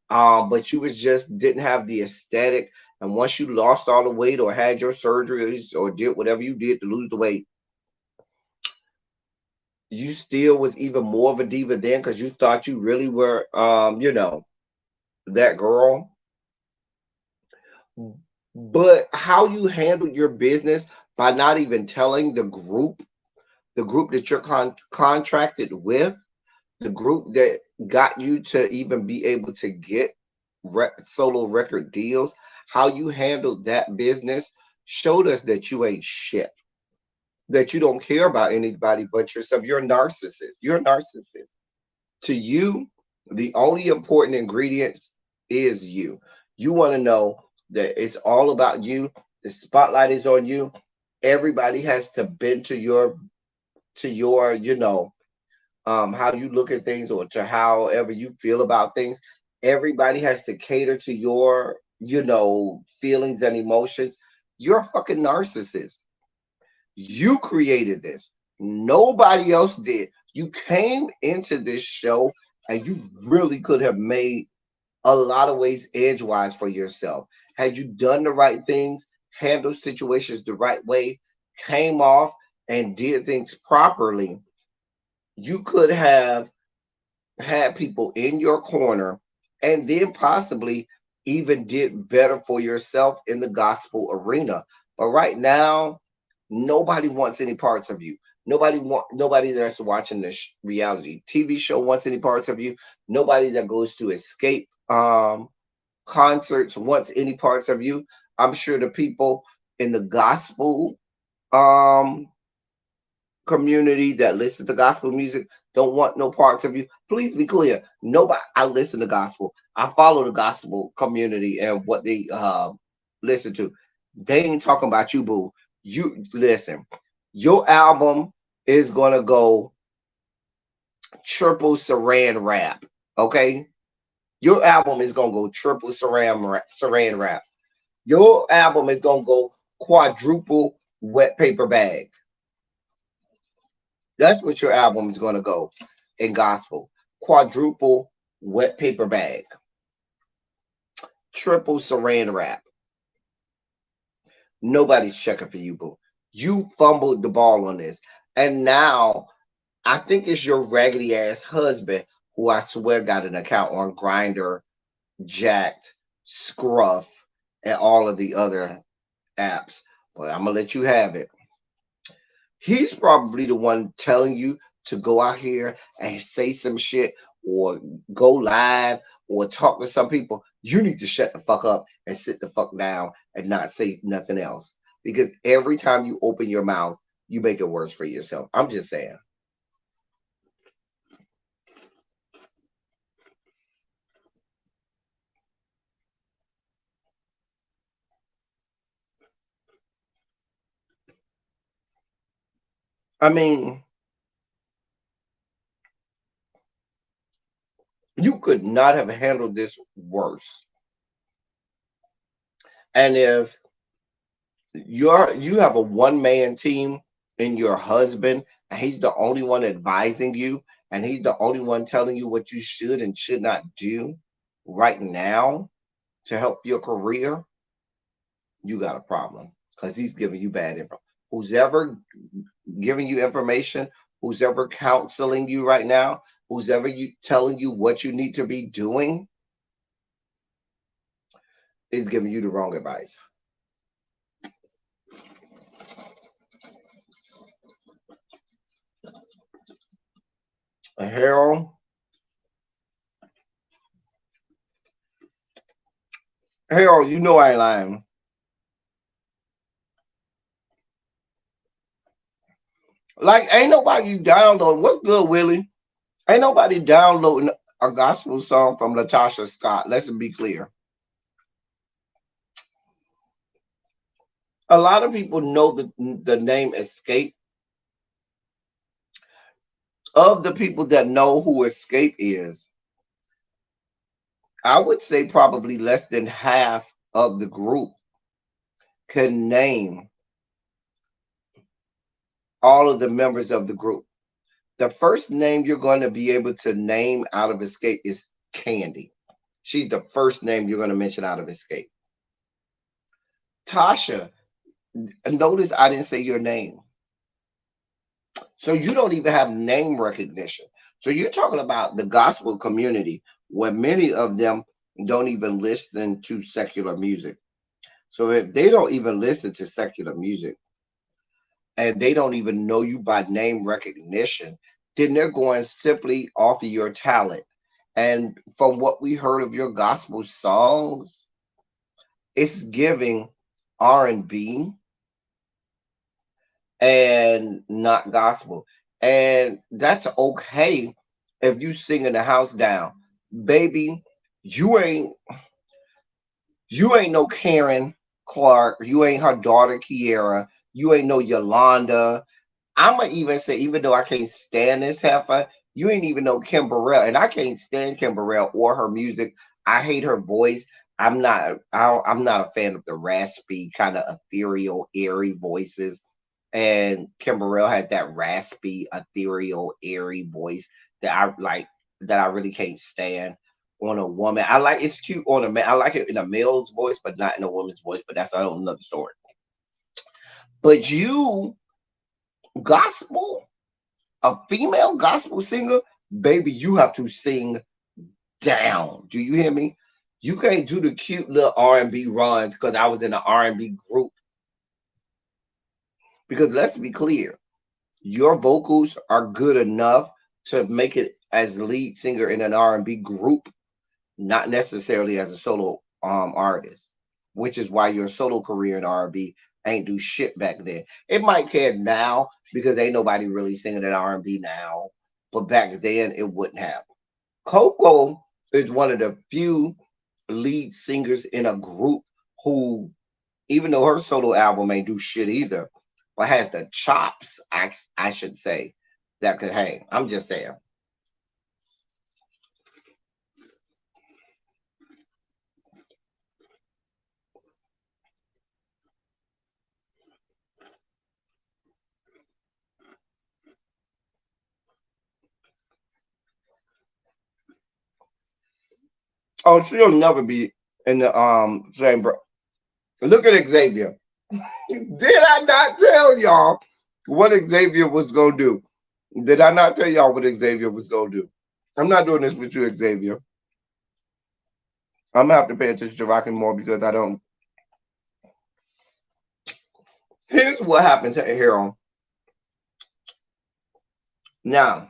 but you was just didn't have the aesthetic. And once you lost all the weight or had your surgeries or did whatever you did to lose the weight, you still was even more of a diva then because you thought you really were, that girl. But how you handled your business by not even telling the group that you're contracted with, the group that got you to even be able to get solo record deals, how you handled that business showed us that you ain't shit, that you don't care about anybody but yourself. You're a narcissist. You're a narcissist. To you, the only important ingredients is you. You want to know that it's all about you. The spotlight is on you. Everybody has to bend to your how you look at things or to however you feel about things. Everybody has to cater to your feelings and emotions. You're a fucking narcissist. You created this. Nobody else did. You came into this show and you really could have made a lot of ways edgewise for yourself. Had you done the right things, handled situations the right way, came off and did things properly, you could have had people in your corner and then possibly even did better for yourself in the gospel arena. But right now, nobody wants any parts of you. Nobody that's watching this reality TV show wants any parts of you. Nobody that goes to escape concerts wants any parts of you. I'm sure the people in the gospel um community that listen to gospel music don't want no parts of you. Please be clear. Nobody. I listen to gospel. I follow the gospel community and what they listen to. They ain't talking about you, boo. You listen. Your album is gonna go triple saran wrap. Okay, your album is gonna go triple saran wrap. Your album is gonna go quadruple wet paper bag. That's what your album is going to go in gospel. Quadruple wet paper bag. Triple saran wrap. Nobody's checking for you, boo. You fumbled the ball on this. And now I think it's your raggedy ass husband who I swear got an account on Grinder, Jacked, Scruff, and all of the other apps. But I'm going to let you have it. He's probably the one telling you to go out here and say some shit or go live or talk to some people. You need to shut the fuck up and sit the fuck down and not say nothing else. Because every time you open your mouth, you make it worse for yourself. I'm just saying. I mean, you could not have handled this worse. And if you have a one-man team in your husband, and he's the only one advising you, and he's the only one telling you what you should and should not do right now to help your career, you got a problem because he's giving you bad info. Who's ever giving you information, who's ever counseling you right now, who's ever you telling you what you need to be doing, is giving you the wrong advice. Harold, you know I ain't lying. Like, ain't nobody downloading. What's good, Willie? Ain't nobody downloading a gospel song from Latasha Scott. Let's be clear. A lot of people know the name Escape. Of the people that know who Escape is, I would say probably less than half of the group can name all of the members of the group. The first name you're going to be able to name out of Escape is Candy. She's the first name you're going to mention out of Escape. Tasha, notice I didn't say your name. So you don't even have name recognition. So you're talking about the gospel community where many of them don't even listen to secular music. So if they don't even listen to secular music and they don't even know you by name recognition, then they're going simply off of your talent. And from what we heard of your gospel songs, it's giving R&B and not gospel. And that's okay if you singing the house down. Baby, you ain't no Karen Clark, you ain't her daughter Kiera, you ain't no Yolanda. I'ma even say, even though I can't stand this heifer, you ain't even know Kim Burrell, and I can't stand Kim Burrell or her music. I hate her voice. I'm not a fan of the raspy, kind of ethereal, airy voices. And Kim Burrell had that raspy, ethereal, airy voice that I like, that I really can't stand on a woman. I like it's cute on a man. I like it in a male's voice, but not in a woman's voice. But that's another story. But you, gospel, a female gospel singer, baby, you have to sing down. Do you hear me? You can't do the cute little R&B runs because I was in an R&B group. Because let's be clear, your vocals are good enough to make it as lead singer in an R&B group, not necessarily as a solo artist, which is why your solo career in R&B ain't do shit back then. It might care now because ain't nobody really singing an R&B now, but back then it wouldn't have. Coco is one of the few lead singers in a group who, even though her solo album ain't do shit either, but has the chops, I should say, that could hang. I'm just saying. Oh, she'll never be in the same. Look at Xavier. Did I not tell y'all what Xavier was gonna do? Did I not tell y'all what Xavier was gonna do? I'm not doing this with you, Xavier. I'm gonna have to pay attention to Rockin' more because I don't. Here's what happens here on now.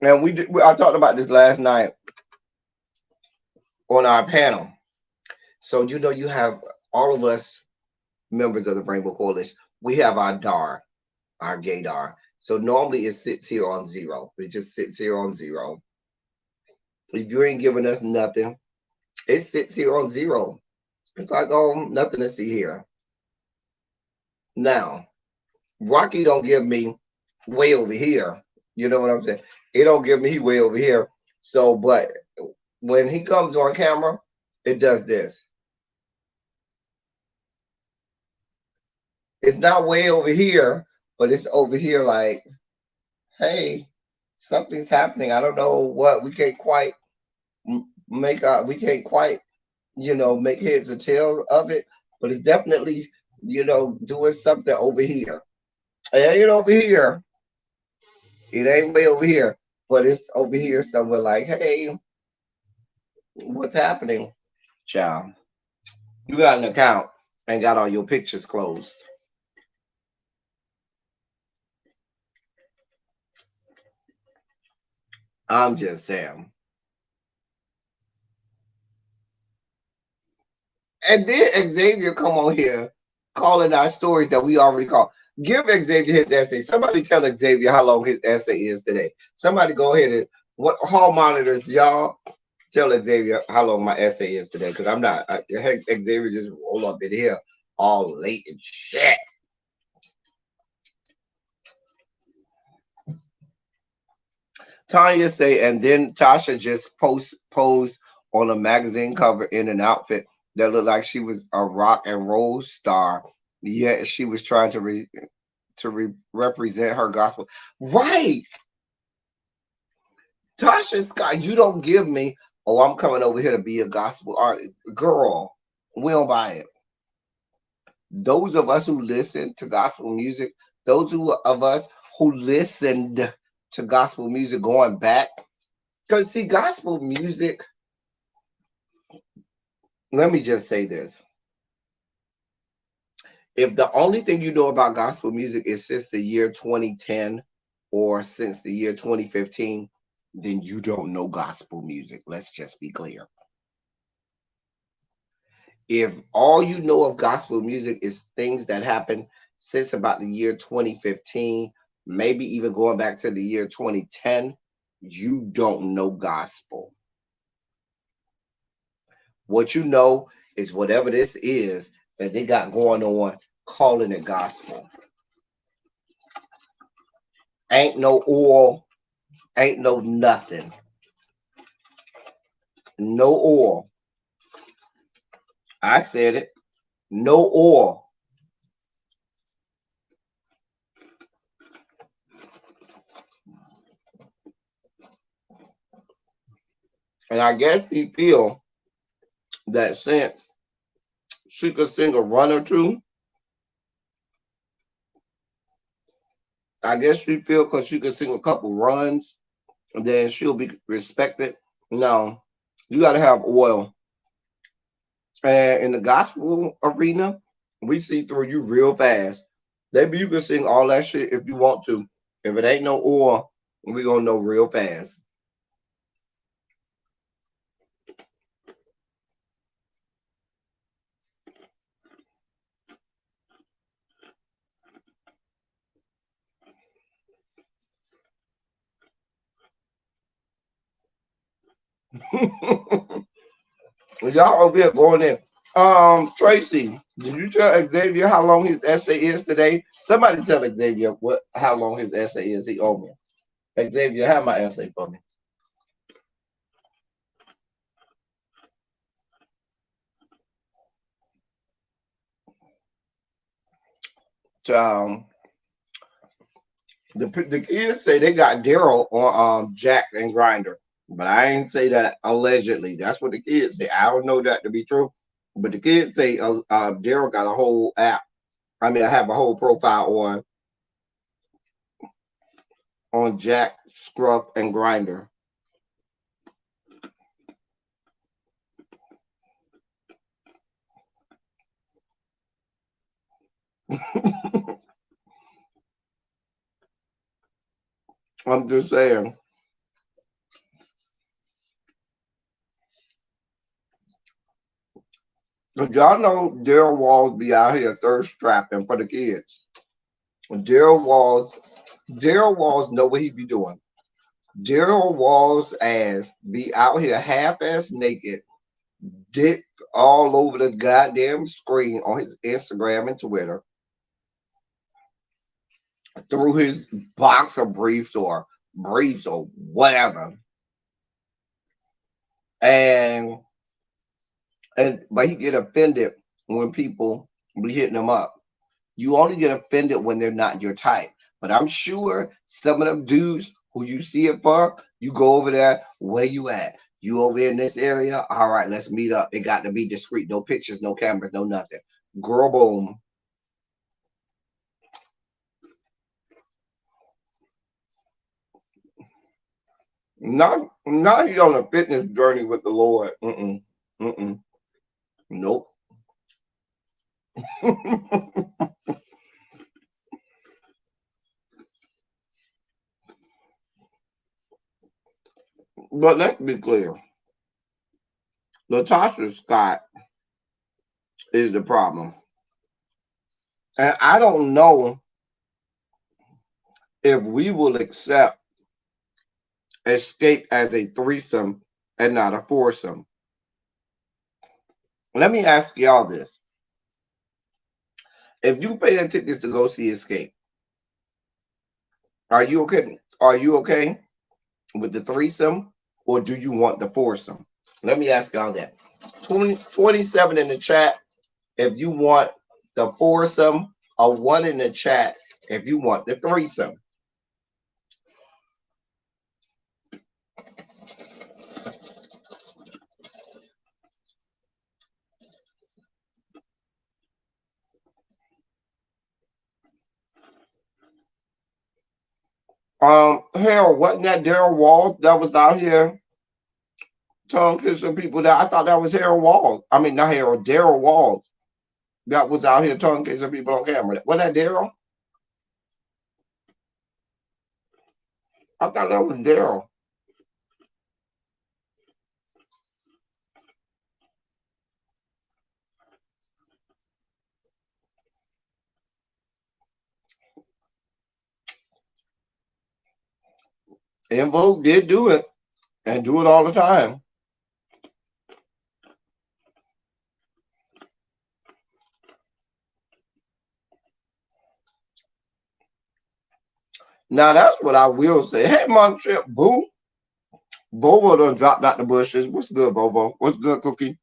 And I talked about this last night on our panel. So you have all of us members of the Rainbow Coalition. We have our DAR, our gaydar. So normally it sits here on 0. It just sits here on 0. If you ain't giving us nothing, it sits here on 0. It's like, oh, nothing to see here. Now, Rocky don't give me way over here. You know what I'm saying? He don't give me way over here. So, but when he comes on camera, it does this. It's not way over here, but it's over here like, hey, something's happening. I don't know what. We can't quite make out. We can't quite, make heads or tails of it, but it's definitely, doing something over here. It ain't over here. It ain't way over here, but it's over here somewhere like, hey, what's happening? Child, you got an account and got all your pictures closed. I'm just saying. And then Xavier come on here calling our stories that we already called. Give Xavier his essay. Somebody tell Xavier how long his essay is today. Somebody go ahead and what hall monitors, y'all tell Xavier how long my essay is today. Because I'm not heck, Xavier just roll up in here all late and shit. Tanya say, and then Tasha just posed on a magazine cover in an outfit that looked like she was a rock and roll star. Yet she was trying to represent her gospel. Right. Tasha Scott, you don't give me, oh, I'm coming over here to be a gospel artist. Girl, we don't buy it. Those of us who listen to gospel music, of us who listened to gospel music going back, because see, gospel music, let me just say this. If the only thing you know about gospel music is since the year 2010 or since the year 2015, then you don't know gospel music. Let's just be clear. If all you know of gospel music is things that happened since about the year 2015, maybe even going back to the year 2010, you don't know gospel. What you know is whatever this is that they got going on, calling it gospel. Ain't no oil, ain't no nothing. No oil. I said it. No oil. And I guess we feel that since she could sing a run or two, I guess she feel because she could sing a couple runs, and then she'll be respected. No, you got to have oil. And in the gospel arena, we see through you real fast. Maybe you can sing all that shit if you want to. If it ain't no oil, we gonna know real fast. Y'all over here going in. Tracy, did you tell Xavier how long his essay is today? Somebody tell Xavier how long his essay is. He owe me. Xavier, have my essay for me. Um, the kids say they got Daryl on Jack and Grinder, but I ain't say that allegedly. That's what the kids say. I don't know that to be true, but the kids say Daryl got a whole app. I mean, I have a whole profile on Jack, Scruff, and Grinder. I'm just saying. Y'all know Daryl Walls be out here thirst trapping for the kids. Daryl Walls know what he be doing. Daryl Walls ass be out here half-ass naked, dick all over the goddamn screen on his Instagram and Twitter. through his box of briefs or whatever. And but he get offended when people be hitting him up. You only get offended when they're not your type. But I'm sure some of them dudes who you see it for, you go over there, where you at? You over in this area? All right, let's meet up. It got to be discreet. No pictures, no cameras, no nothing. Girl, boom. Not he on a fitness journey with the Lord. Nope. But let's be clear. Latasha Scott is the problem. And I don't know if we will accept Escape as a threesome and not a foursome. Let me ask y'all this. If you pay tickets to go see Escape, are you okay? Are you okay with the threesome, or do you want the foursome? Let me ask y'all that. 27 in the chat if you want the foursome, or 1 in the chat if you want the threesome. Harold, wasn't that Daryl Walls that was out here tongue kissing people? That I thought that was Harold Walls. I mean, not Harold, Daryl Walls that was out here tongue kissing people on camera. Wasn't that Daryl? I thought that was Daryl. Invoke did do it and do it all the time. Now that's what I will say. Hey, Mom Trip, boo. Bovo done dropped out the bushes. What's good, Bovo? What's good, Cookie?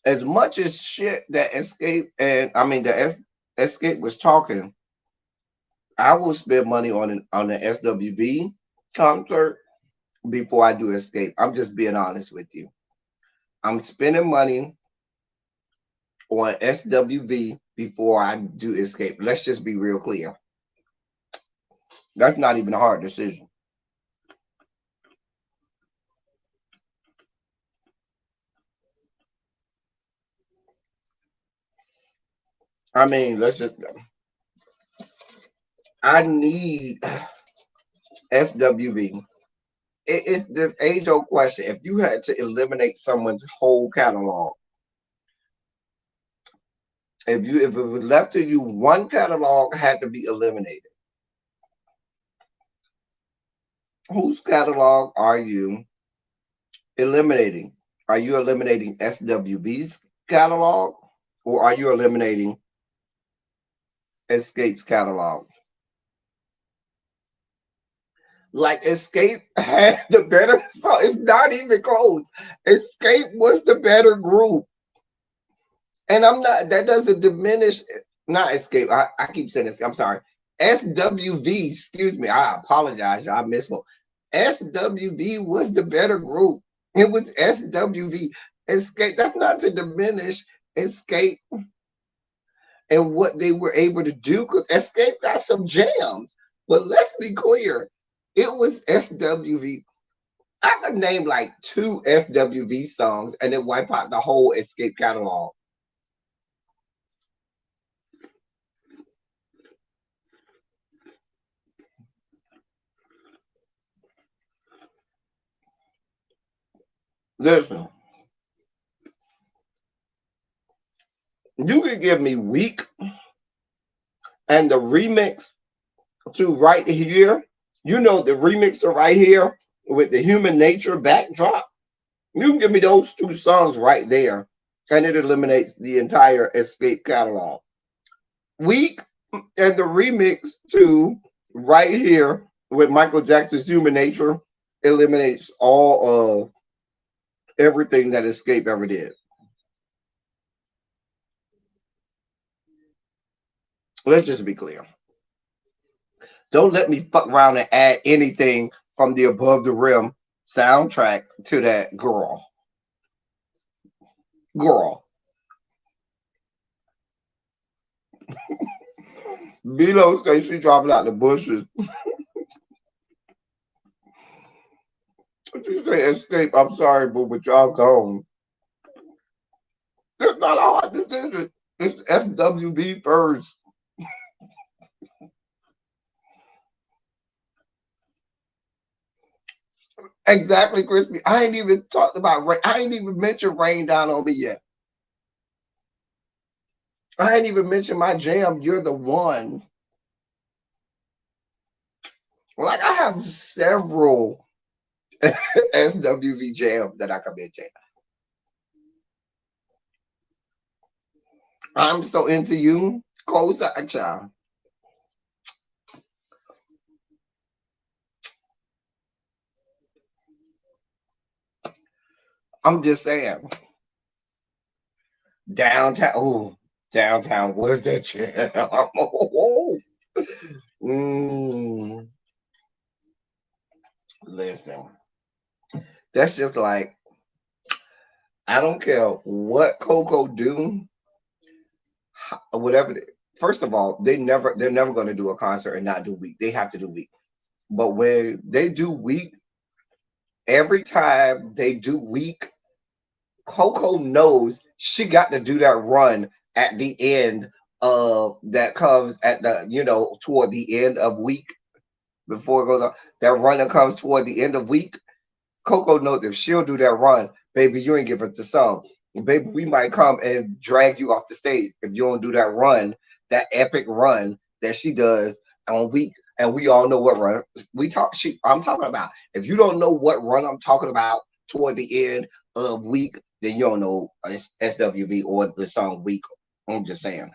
As much as shit that Escape and I mean Escape was talking, I will spend money on the SWV concert before I do Escape. I'm just being honest with you. I'm spending money on SWV before I do Escape. Let's just be real clear. That's not even a hard decision. I mean, I need SWV. It's the age-old question. If you had to eliminate someone's whole catalog, if it was left to you, one catalog had to be eliminated. Whose catalog are you eliminating? Are you eliminating SWV's catalog, or are you eliminating Escape's catalog? Like Escape had the better song. It's not even close. Escape was the better group. And I'm not, that doesn't diminish, not Escape. I keep saying this. I'm sorry. SWV, excuse me. I apologize. I misspoke. SWV was the better group. It was SWV. Escape. That's not to diminish Escape and what they were able to do, because Escape got some jams. But let's be clear. It was SWV. I could name like 2 SWV songs and then wipe out the whole Escape catalog. Listen, you can give me Weak and the remix to Right Here. You know, the remix to Right Here with the Human Nature backdrop. You can give me those 2 songs right there, and it eliminates the entire Escape catalog. Weak And the remix to Right Here with Michael Jackson's Human Nature eliminates all of everything that Escape ever did. Let's just be clear. Don't let me fuck around and add anything from the Above the Rim soundtrack to that girl. Girl. Bilo says she dropping out the bushes. She say Escape, I'm sorry, boo, but y'all gone. It's not a hard decision. It's SWB first. Exactly, Crispy. I ain't even talked about rain. I ain't even mentioned Rain Down on Me yet. I ain't even mentioned my jam, You're the One. Like, I have several SWV jams that I can mention. I'm So Into You. Close out, child. I'm just saying. Downtown. Oh, downtown was that jam. Mm, listen, that's just like, I don't care what Coco do, whatever. First of all, they're never going to do a concert and not do Week. They have to do Week. But when they do Week, every time they do Week, Coco knows she got to do that run at the end of that comes at the toward the end of Week before it goes on. That run that comes toward the end of Week. Coco knows if she'll do that run, baby, you ain't give us the song. Baby, we might come and drag you off the stage if you don't do that run, that epic run that she does on Week. And we all know what run I'm talking about. If you don't know what run I'm talking about toward the end of Week, then you don't know SWV or the song Week. I'm just saying.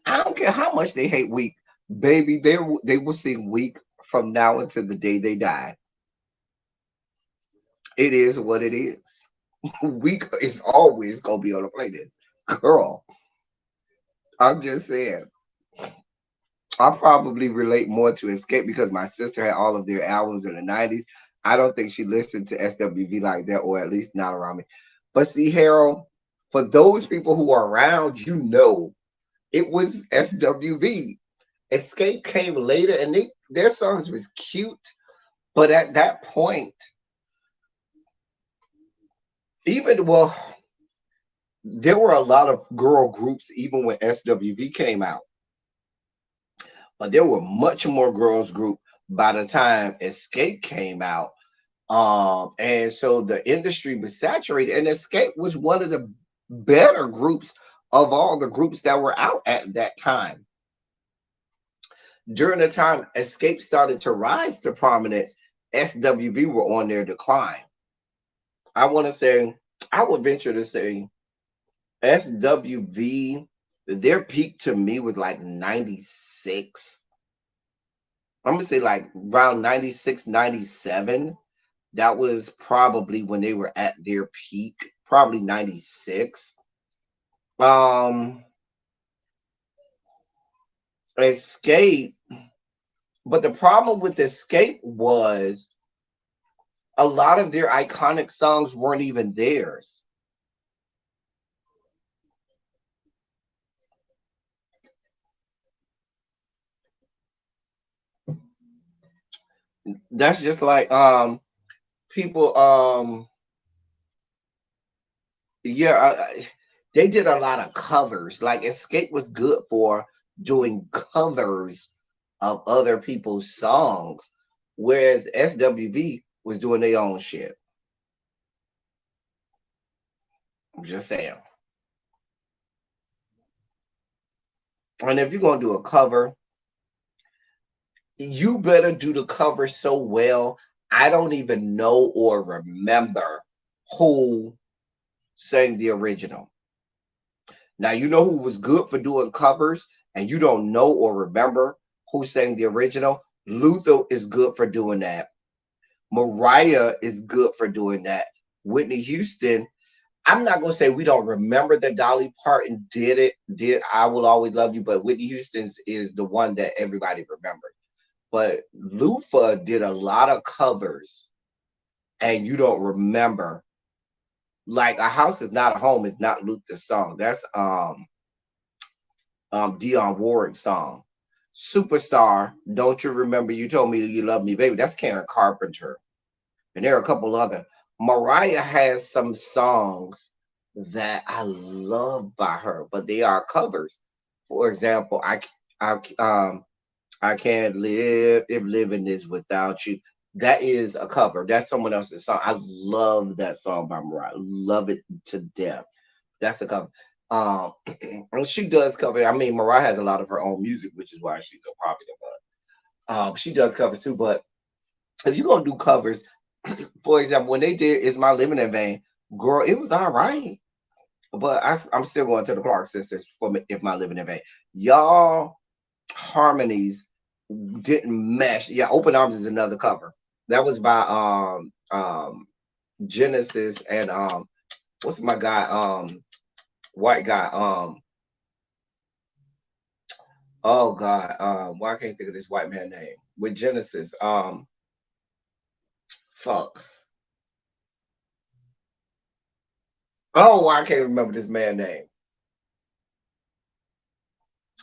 I don't care how much they hate Week, baby. They will sing Week from now until the day they die. It is what it is. Week is always gonna be on the playlist, girl. I'm just saying. I probably relate more to Escape because my sister had all of their albums in the '90s. I don't think she listened to SWV like that, or at least not around me. But see, Harold, for those people who are around, it was SWV. Escape came later, and their songs was cute, but at that point, even well, there were a lot of girl groups even when SWV came out, but there were much more girls group by the time Escape came out. And so the industry was saturated, and Escape was one of the better groups of all the groups that were out at that time. During the time Escape started to rise to prominence, SWV were on their decline. I want to say, I would venture to say SWV, their peak to me was like 96. I'm going to say like around 96, 97. That was probably when they were at their peak, probably 96. Um, Escape, but the problem with Escape was a lot of their iconic songs weren't even theirs. That's just like people yeah, they did a lot of covers. Like Escape was good for doing covers of other people's songs, whereas SWV was doing their own shit. I'm just saying. And if you're gonna do a cover, you better do the cover so well. I don't even know or remember who sang the original. Now, you know who was good for doing covers, and you don't know or remember who sang the original? Luther is good for doing that. Mariah is good for doing that. Whitney Houston, I'm not gonna say we don't remember that Dolly Parton did I Will Always Love You, but Whitney Houston's is the one that everybody remembers. But Lufa did a lot of covers, and you don't remember. Like A House Is Not a Home is not Luther's song. That's Dionne Warwick's song. Superstar, Don't You Remember You Told Me You Love Me, Baby. That's Karen Carpenter. And there are a couple other. Mariah has some songs that I love by her, but they are covers. For example, I can't live if living is without you. That is a cover. That's someone else's song. I love that song by Mariah. Love it to death. That's a cover. Um, and she does cover. I mean, Mariah has a lot of her own music, which is why she's so popular. But she does covers too. But if you're gonna do covers, for example, when they did "Is My Living in Vain," girl, it was all right. But I'm still going to the Clark sisters for me, "If My Living in Vain." Y'all harmonies didn't mesh. Yeah, "Open Arms" is another cover. That was by Genesis and what's my guy white guy oh God why I can't think of this white man name with Genesis fuck oh I can't remember this man name.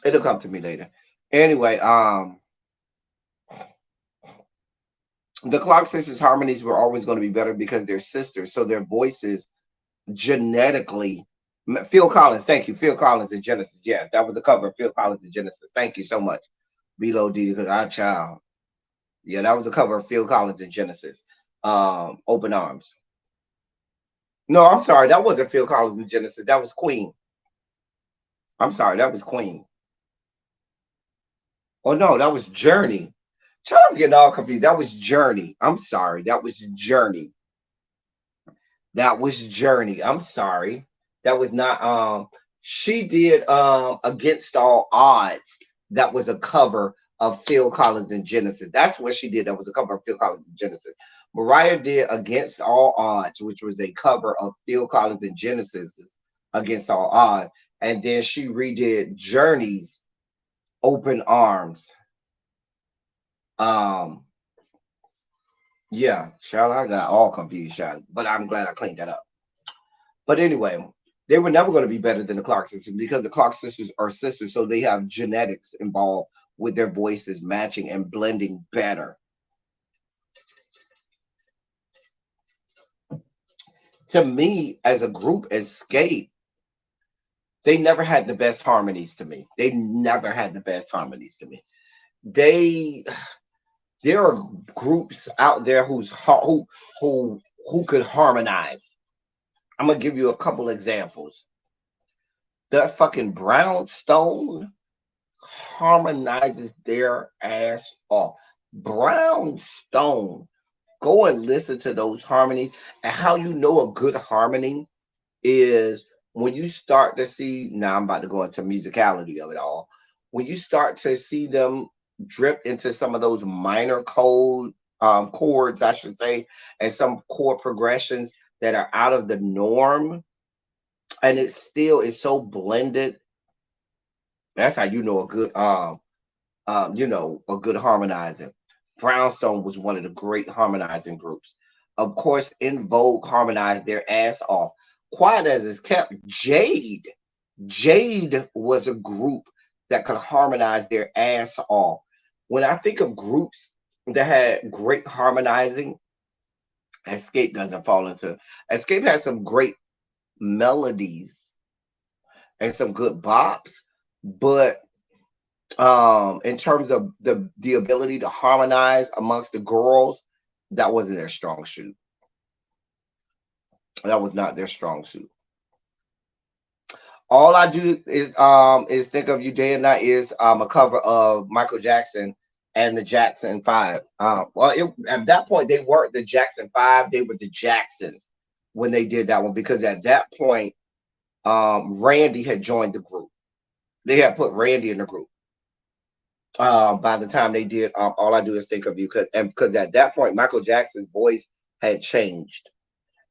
It'll come to me later. Anyway, the Clark sisters harmonies were always going to be better because they're sisters, so their voices genetically. Phil Collins, thank you. Phil Collins and Genesis. Yeah, that was the cover of Phil Collins and Genesis. Thank you so much, Below D, because I child. Yeah, that was the cover of Phil Collins and Genesis. Open Arms. No, I'm sorry, that wasn't Phil Collins and Genesis. That was Queen. I'm sorry, that was Queen. Oh no, that was Journey. Child, I'm getting all confused. That was Journey. I'm sorry, that was Journey. That was Journey. I'm sorry. That was not she did Against All Odds. That was a cover of Phil Collins and Genesis. That's what she did. That was a cover of Phil Collins and Genesis. Mariah did Against All Odds, which was a cover of Phil Collins and Genesis Against All Odds. And then she redid Journey's Open Arms. Um yeah, child, I got all confused, child, but I'm glad I cleaned that up. But anyway, they were never going to be better than the Clark sisters because the Clark sisters are sisters, so they have genetics involved with their voices matching and blending better. To me, as a group, Escape, they never had the best harmonies to me. They never had the best harmonies to me. They there are groups out there who could harmonize. I'm gonna give you a couple examples. That fucking Brownstone harmonizes their ass off. Brownstone, go and listen to those harmonies. And how you know a good harmony is when you start to see. Now I'm about to go into musicality of it all. When you start to see them drip into some of those minor chords, I should say, and some chord progressions that are out of the norm, and it still is so blended. That's how you know a good a good harmonizer. Brownstone was one of the great harmonizing groups. Of course, In Vogue harmonized their ass off. Quiet as it's kept, Jade was a group that could harmonize their ass off. When I think of groups that had great harmonizing, Escape doesn't fall into. Escape has some great melodies and some good bops, but in terms of the ability to harmonize amongst the girls, that wasn't their strong suit. That was not their strong suit. All I do is think of You Day and Night is a cover of Michael Jackson and the Jackson Five. Well, at that point they weren't the Jackson Five; they were the Jacksons when they did that one because at that point, Randy had joined the group. They had put Randy in the group. By the time they did, all I do is think of you because at that point Michael Jackson's voice had changed,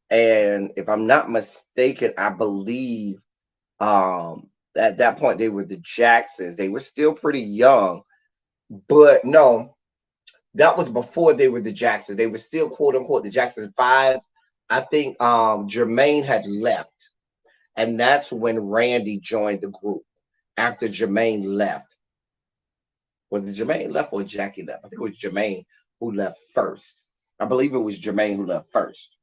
and if I'm not mistaken, I believe at that point they were the Jacksons. They were still pretty young, but no, that was before they were the Jacksons. They were still quote unquote the Jackson Fives. I think Jermaine had left, and that's when Randy joined the group after Jermaine left. Was it Jermaine left or Jackie left? I think it was Jermaine who left first. I believe it was Jermaine who left first.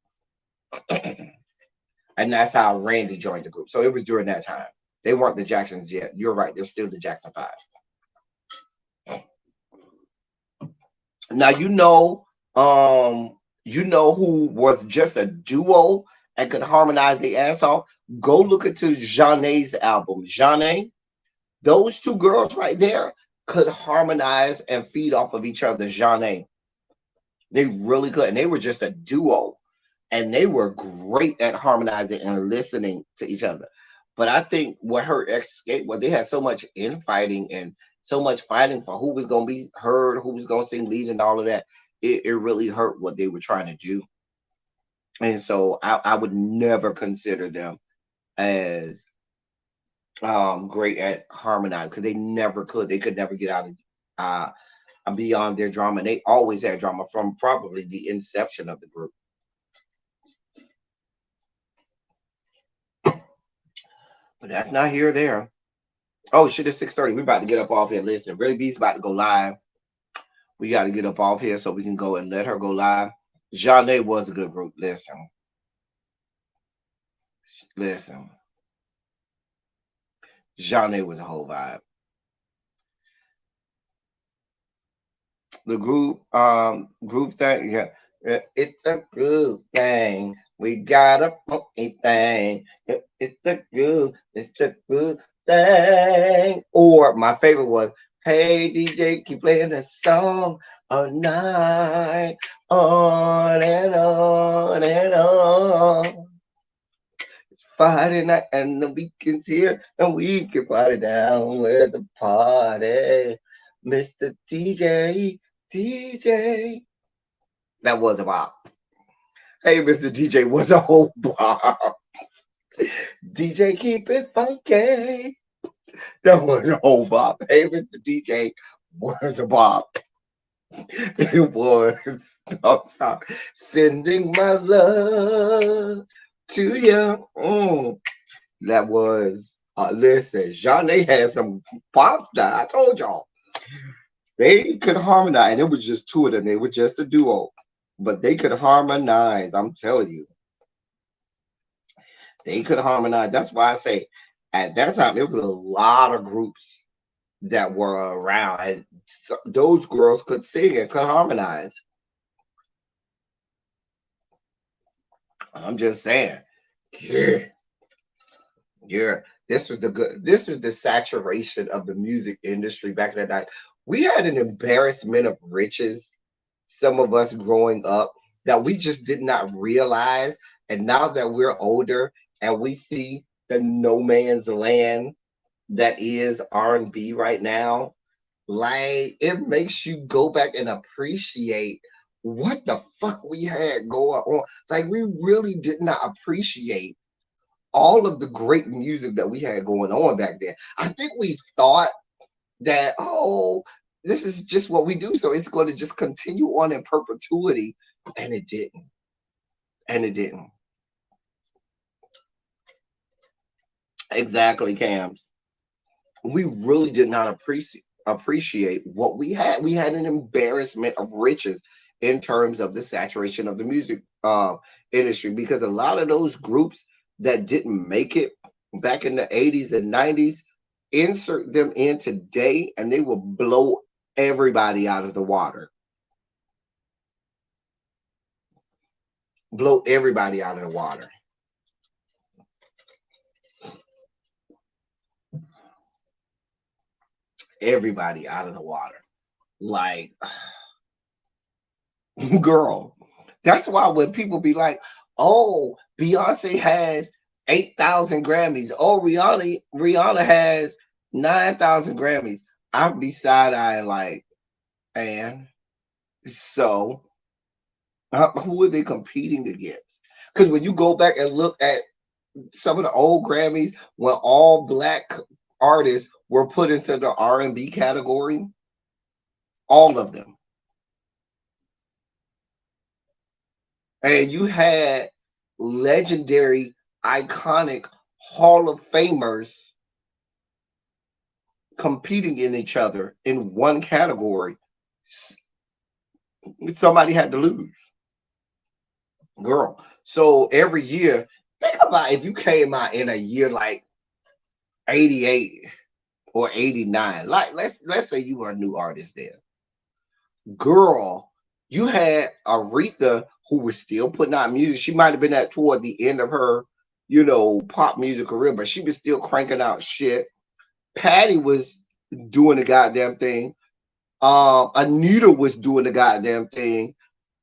And that's how Randy joined the group. So it was during that time. They weren't the Jacksons yet. You're right. They're still the Jackson Five. Now you know who was just a duo and could harmonize the ass off. Go look into Janae's album. Janae, those two girls right there could harmonize and feed off of each other. Janae, they really could, and they were just a duo, and they were great at harmonizing and listening to each other. But I think what hurt Escape was they had so much infighting and so much fighting for who was going to be heard, who was going to sing lead, and all of that. It really hurt what they were trying to do, and so I would never consider them as great at harmonizing because they never could. They could never get out of beyond their drama. And they always had drama from probably the inception of the group. But that's not here or there. Oh shit, it's 6:30. We're about to get up off here. Listen, Really B's about to go live. We got to get up off here so we can go and let her go live. Janae was a good group. Listen. Janae was a whole vibe. The group thing, yeah. It's a group thing. We got a funky thing. It's the group. It's a group thing. Or my favorite was, hey DJ, keep playing that song all night, on and on and on. It's Friday night and the weekend's here, and we can party down with the party. Mr. DJ. That was a bop. Hey, Mr. DJ was a whole bop. DJ, keep it funky. That was a whole bop. Hey, Mr. DJ was a bop. It was. I'm sorry. Sending my love to you. That was. Listen, Janae had some pop style. I told y'all. They could harmonize, and it was just two of them. They were just a duo, but they could harmonize. I'm telling you, they could harmonize. That's why I say at that time there was a lot of groups that were around, and those girls could sing and could harmonize. I'm just saying, yeah. This was the saturation of the music industry back in the night. We had an embarrassment of riches, some of us growing up, that we just did not realize. And now that we're older and we see the no man's land that is R&B right now, like it makes you go back and appreciate what the fuck we had going on. Like we really did not appreciate all of the great music that we had going on back then. I think we thought that, oh, this is just what we do, so it's going to just continue on in perpetuity, and it didn't. Exactly, Cams. We really did not appreciate what we had. We had an embarrassment of riches in terms of the saturation of the music industry, because a lot of those groups that didn't make it back in the 80s and 90s, insert them in today and they will blow everybody out of the water. Blow everybody out of the water. Everybody out of the water. Like, girl, that's why when people be like, "Oh, Beyonce has 8,000 Grammys. Oh, Rihanna has 9,000 Grammys." I'd be side eyeing like, and so who are they competing against? Because when you go back and look at some of the old Grammys, when all black artists were put into the R&B category, all of them, and you had legendary, iconic Hall of Famers competing in each other in one category, somebody had to lose, girl. So every year, think about if you came out in a year like 88 or 89, like let's say you were a new artist there, girl, you had Aretha who was still putting out music. She might have been at toward the end of her, pop music career, but she was still cranking out shit. Patty was doing the goddamn thing. Anita was doing the goddamn thing.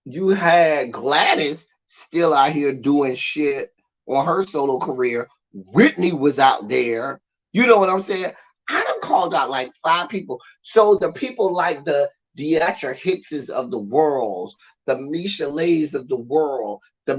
You had Gladys still out here doing shit on her solo career. Whitney was out there. You know what I'm saying? I done called out like 5 people. So the people like the Deatra Hickses of the world, the Misha Lays of the world, the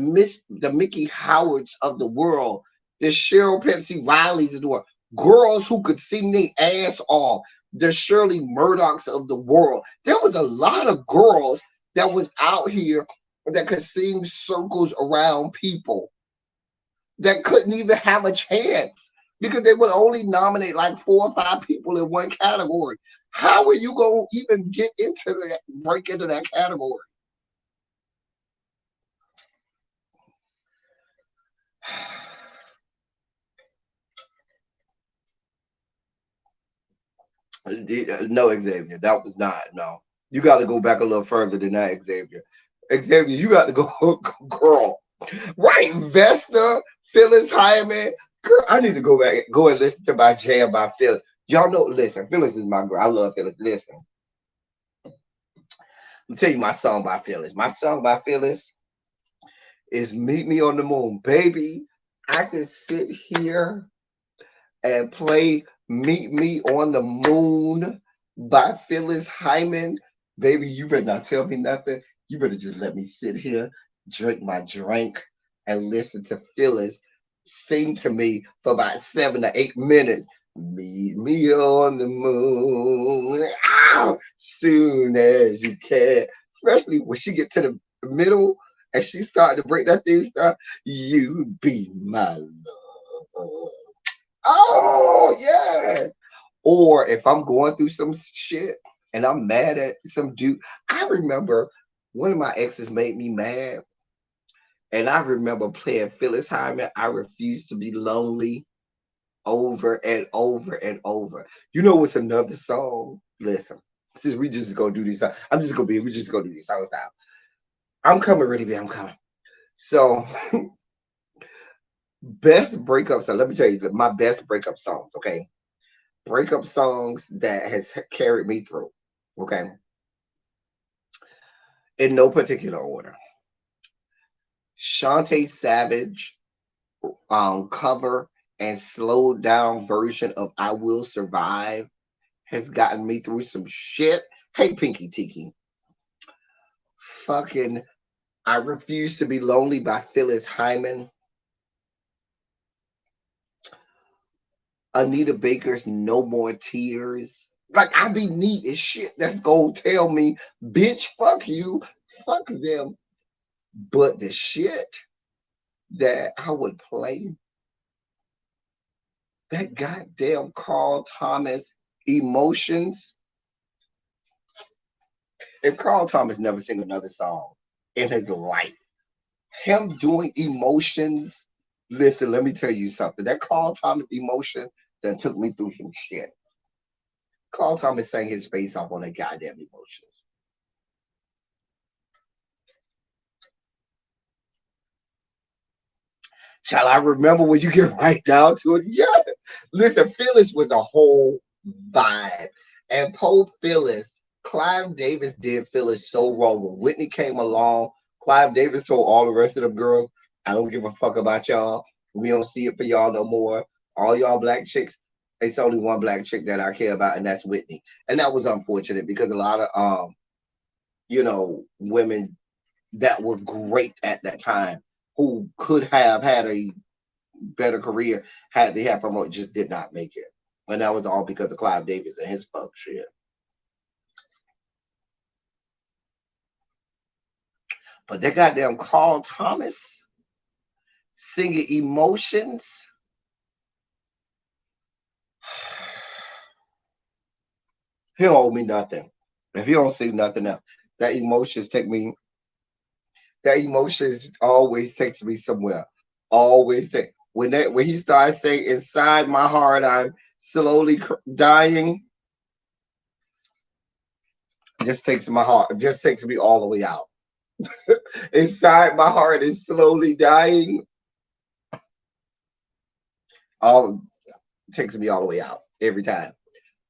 Mickey Howards of the world, the Cheryl Pepsi Rileys of the world, girls who could sing their ass off, the Shirley Murdochs of the world. There was a lot of girls that was out here that could sing circles around people that couldn't even have a chance because they would only nominate like 4 or 5 people in one category. How are you going to even break into that category? No, Xavier, that was not. No, you got to go back a little further than that, Xavier. Xavier, you got to go, girl. Right, Vesta, Phyllis Hyman. Girl, I need to go and listen to my jam by Phyllis. Y'all know, listen, Phyllis is my girl. I love Phyllis. Listen, I'll tell you my song by Phyllis. My song by Phyllis is Meet Me on the Moon. Baby, I can sit here and play Meet Me on the Moon by Phyllis Hyman. Baby, you better not tell me nothing. You better just let me sit here, drink my drink, and listen to Phyllis sing to me for about 7 to 8 minutes. Meet me on the moon, ow, soon as you can. Especially when she get to the middle and she started to break that thing, you be my love. Oh, yeah. Or if I'm going through some shit and I'm mad at some dude, I remember one of my exes made me mad. And I remember playing Phyllis Hyman, I Refuse to Be Lonely, over and over and over. You know what's another song? Listen, since we just gonna do these, we just gonna do these songs now. I'm coming, really, baby, I'm coming. So, best breakup song. Let me tell you my best breakup songs, okay? Breakup songs that has carried me through, okay? In no particular order. Shantae Savage cover and slowed down version of I Will Survive has gotten me through some shit. Hey, Pinky Tiki. Fucking I Refuse to Be Lonely by Phyllis Hyman. Anita Baker's No More Tears. Like, I be neat as shit that's gonna tell me, bitch, fuck you, fuck them. But the shit that I would play, that goddamn Carl Thomas Emotions. If Carl Thomas never sing another song in his life, him doing Emotions, listen, let me tell you something. That Carl Thomas Emotion that took me through some shit. Carl Thomas sang his face off on that goddamn Emotions. Shall I remember when you get right down to it? Yeah. Listen, Phyllis was a whole vibe. And Poe Phyllis Clive Davis did Phyllis so wrong. When Whitney came along, Clive Davis told all the rest of them girls, I don't give a fuck about y'all. We don't see it for y'all no more. All y'all black chicks, it's only one black chick that I care about, and that's Whitney. And that was unfortunate because a lot of women that were great at that time who could have had a better career had they had promoted just did not make it. And that was all because of Clive Davis and his fuck shit. But that goddamn Carl Thomas singing Emotions. He don't owe me nothing. If he don't sing nothing else, that emotions take me. That emotions always takes me somewhere. Always take when he starts saying inside my heart I'm slowly dying. Just takes my heart. Just takes me all the way out. Inside my heart is slowly dying. All takes me all the way out every time.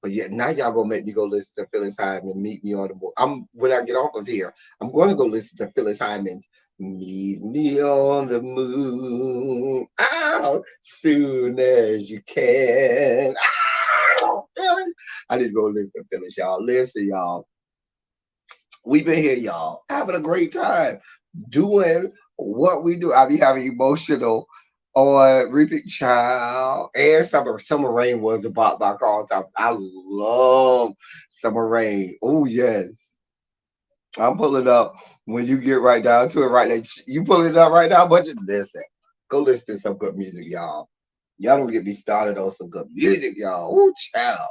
But yeah, now y'all gonna make me go listen to Phyllis Hyman, Meet Me on the Moon. When I get off of here, I'm gonna go listen to Phyllis Hyman, Meet Me on the Moon. Ow, soon as you can. Ow, Phyllis. I need to go listen to Phyllis, y'all. Listen, y'all. We've been here, y'all, having a great time doing what we do. I be having emotional on repeat child and summer rain was about my call time. I love summer rain. Oh yes. I'm pulling up when you get right down to it right now. You pulling it up right now, but just listen. Go listen to some good music, y'all. Y'all don't get me started on some good music, y'all. Oh child.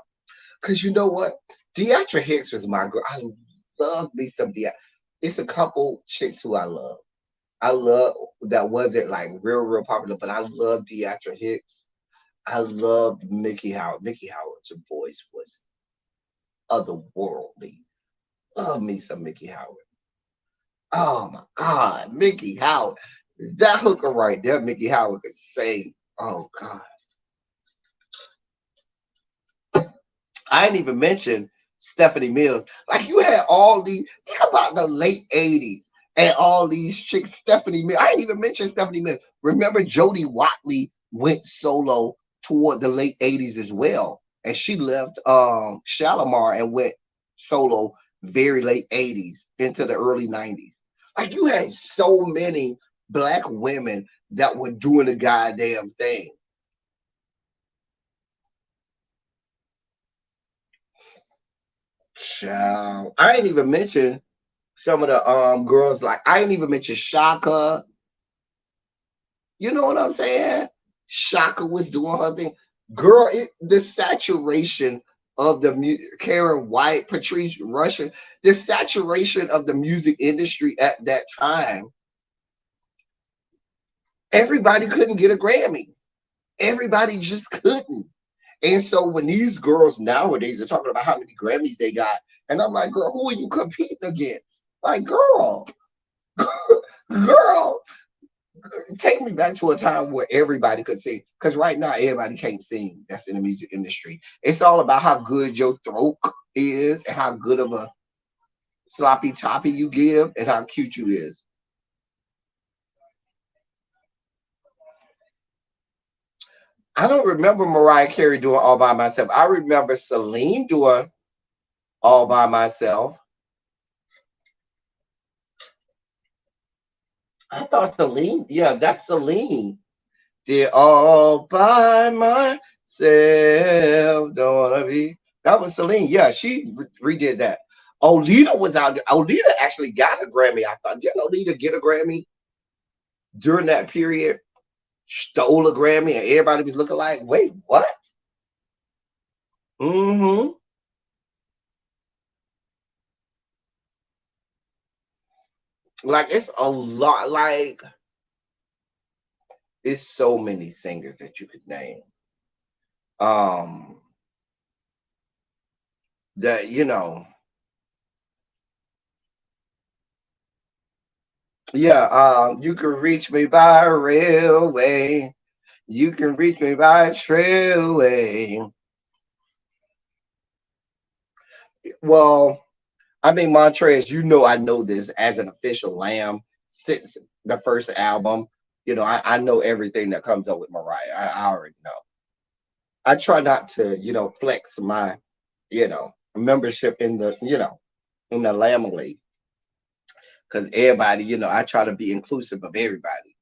Cause you know what? Deatra Hicks was my girl. I love me some Deatra. It's a couple chicks who I love. I love that wasn't like real popular, but I love Deatra Hicks. I loved Mickey Howard. Mickey Howard's voice was otherworldly. Love me some Mickey Howard. Oh my God, Mickey Howard. That hooker right there, Mickey Howard could sing. Oh God. I didn't even mention Stephanie Mills. Like you had all these, think about the late 80s and all these chicks, Stephanie Mills. I didn't even mention Stephanie Mills. Remember Jodie Watley went solo toward the late 80s as well. And she left Shalimar and went solo very late 80s into the early 90s. Like you had so many black women that were doing the goddamn thing. Child. I ain't even mention some of the girls like I ain't even mention Shaka. You know what I'm saying? Shaka was doing her thing. Girl, the saturation of the Karen White, Patrice Rushen, the saturation of the music industry at that time. Everybody couldn't get a Grammy. Everybody just couldn't. And so when these girls nowadays are talking about how many Grammys they got, and I'm like, girl, who are you competing against? Like, girl, girl, take me back to a time where everybody could sing. Because right now, everybody can't sing. That's in the music industry. It's all about how good your throat is and how good of a sloppy toppy you give and how cute you is. I don't remember Mariah Carey doing All By Myself. I remember Celine doing All By Myself. I thought Celine, yeah, that's Celine. Did All By Myself. Don't wanna be. That was Celine. Yeah, she redid that. Olita was out there. Olita actually got a Grammy. I thought, didn't Olita get a Grammy during that period? Stole a Grammy and everybody was looking like, wait, what? Mm-hmm. Like it's a lot. Like it's so many singers that you could name. Um, that yeah. You can reach me by railway. You can reach me by trailway. Well, I mean, Montrez, you know, I know this as an official Lamb since the first album. You know, I know everything that comes up with Mariah. I already know. I try not to, flex my, membership in the, in the Lamb, because everybody, I try to be inclusive of everybody.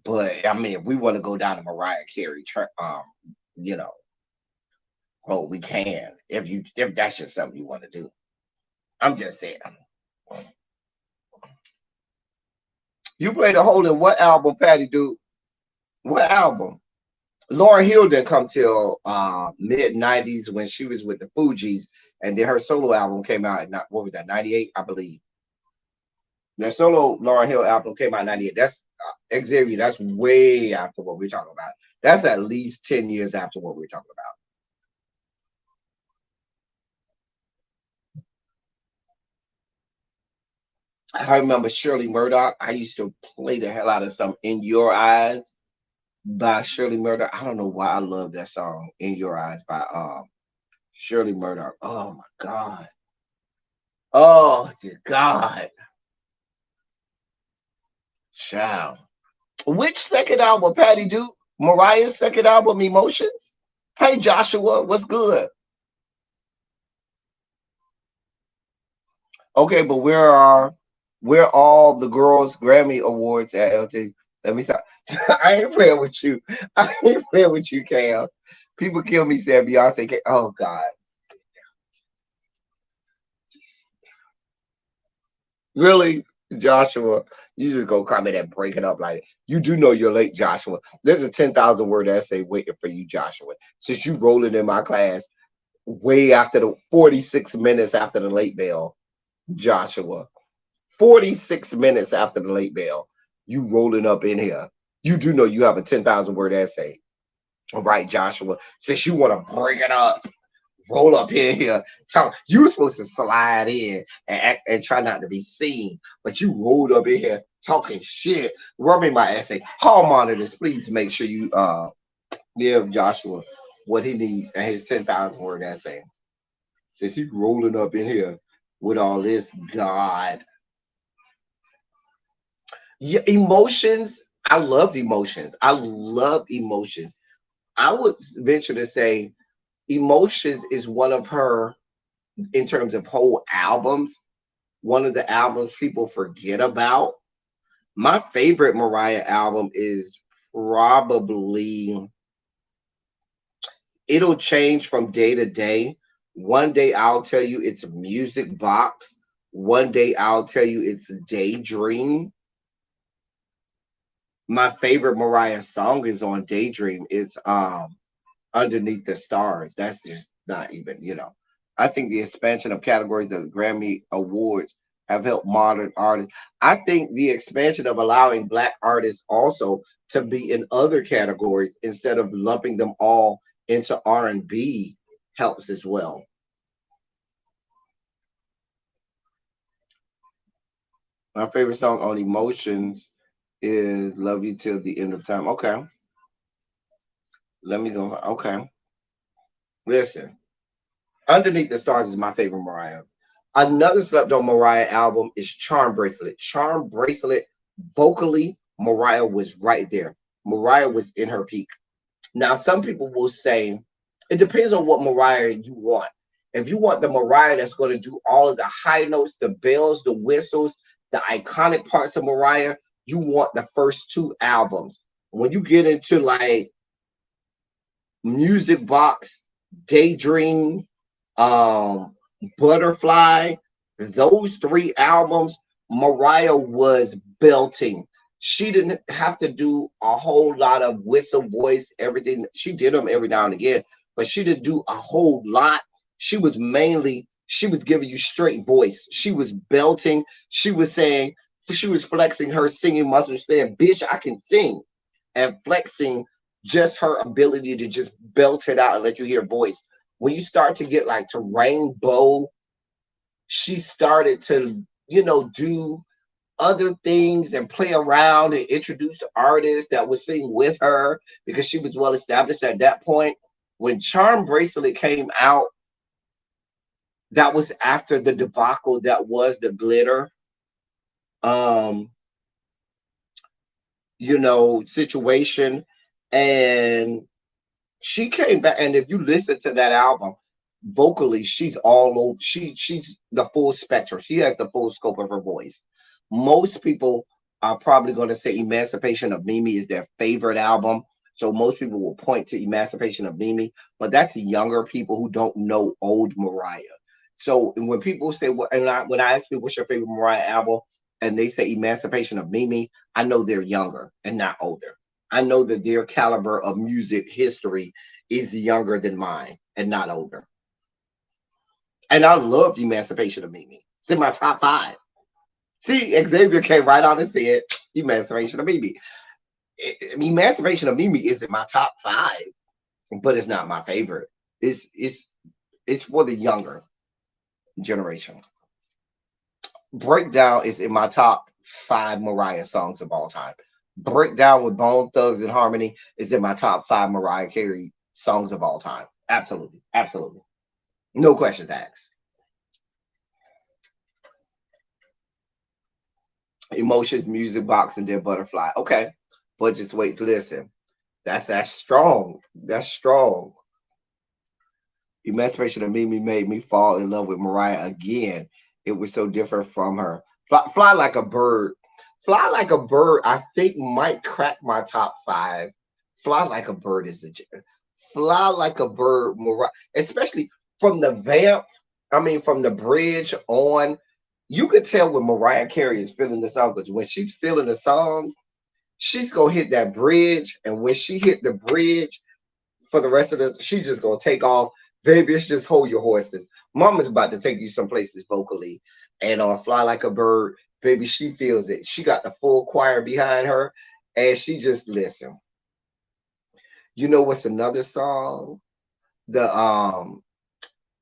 But I mean, if we want to go down the Mariah Carey, you know, oh, we can. If that's just something you want to do, I'm just saying. You played a hole in what album, Patty? Dude, what album? Lauryn Hill didn't come till mid '90s when she was with the Fugees, and then her solo album came out in what was that, '98, I believe. Their solo Lauryn Hill album came out in '98. That's Xavier. That's way after what we're talking about. That's at least 10 years after what we're talking about. I remember Shirley Murdoch. I used to play the hell out of some "In Your Eyes" by Shirley Murdoch. I don't know why I love that song "In Your Eyes" by Shirley Murdoch. Oh my God. Oh dear God. Child. Which second album, Patty Duke? Mariah's second album, Emotions? Hey Joshua, what's good? Okay, but where are all the girls Grammy Awards at LT? Let me stop. I ain't playing with you. I ain't playing with you, Cam. People kill me saying Beyonce. Oh God. Really, Joshua? You just go come in and break it up like you do know you're late, Joshua. There's a 10,000 word essay waiting for you, Joshua. Since you rolling in my class way after the 46 minutes after the late bell, Joshua. 46 minutes after the late bell, you rolling up in here. You do know you have a 10,000 word essay. All right, Joshua. Since you want to break it up, roll up in here. Talk. You were supposed to slide in and act and try not to be seen, but you rolled up in here talking shit, rubbing my essay. Hall monitors, please make sure you give Joshua what he needs and his 10,000 word essay. Since he's rolling up in here with all this, God. Yeah, emotions. I loved emotions. I loved emotions. I would venture to say emotions is one of her, in terms of whole albums, one of the albums people forget about. My favorite Mariah album is probably, it'll change from day to day. One day I'll tell you it's a Music Box. One day I'll tell you it's Daydream. My favorite Mariah song is on Daydream. It's Underneath the Stars. That's just not even, I think the expansion of categories of the Grammy Awards have helped modern artists. I think the expansion of allowing Black artists also to be in other categories instead of lumping them all into R&B helps as well. My favorite song on Emotions is Love You Till the End of Time. Okay. Let me go. Okay. Listen. Underneath the Stars is my favorite Mariah. Another slept on Mariah album is Charm Bracelet. Charm Bracelet, vocally, Mariah was right there. Mariah was in her peak. Now, some people will say it depends on what Mariah you want. If you want the Mariah that's going to do all of the high notes, the bells, the whistles, the iconic parts of Mariah, you want the first two albums. When you get into like Music Box, Daydream, um, Butterfly, those three albums, Mariah was belting. She didn't have to do a whole lot of whistle voice, everything. She did them every now and again, but she didn't do a whole lot. She was giving you straight voice. She was belting. She was saying, she was flexing her singing muscles, saying, bitch, I can sing, and flexing just her ability to just belt it out and let you hear voice. When you start to get like to Rainbow, she started to, do other things and play around and introduce artists that would sing with her because she was well established at that point. When Charm Bracelet came out, That was after the debacle that was the glitter, um, situation. And she came back, and if you listen to that album, vocally, she's all over. She's the full spectrum. She has the full scope of her voice. Most people are probably going to say Emancipation of Mimi is their favorite album. So most people will point to Emancipation of Mimi, but that's the younger people who don't know old Mariah. So when people say, "What," when I ask people what's your favorite Mariah album, and they say Emancipation of Mimi, I know they're younger and not older. I know that their caliber of music history is younger than mine and not older. And I loved Emancipation of Mimi. It's in my top five. See, Xavier came right on and said Emancipation of Mimi. Emancipation of Mimi is in my top five, but it's not my favorite. It's for the younger generation. Breakdown is in my top five Mariah songs of all time. Breakdown with Bone Thugs and Harmony is in my top five Mariah Carey songs of all time. Absolutely. Absolutely. No questions asked. Emotions, Music Box, and then Butterfly. Okay. But just wait, listen. That's strong. That's strong. Emancipation of Mimi made me fall in love with Mariah again. It was so different from her. Fly like a bird. Fly like a bird, I think might crack my top five. Fly like a bird is the Fly like a bird, Mariah, especially from the vamp. I mean, from the bridge on, you could tell when Mariah Carey is feeling the song because when she's feeling the song, she's gonna hit that bridge, and when she hit the bridge, for the rest of the, she just gonna take off. Baby, it's just hold your horses. Mama's about to take you some places vocally, and on Fly Like a Bird, baby, she feels it. She got the full choir behind her, and she just listen. You know what's another song? The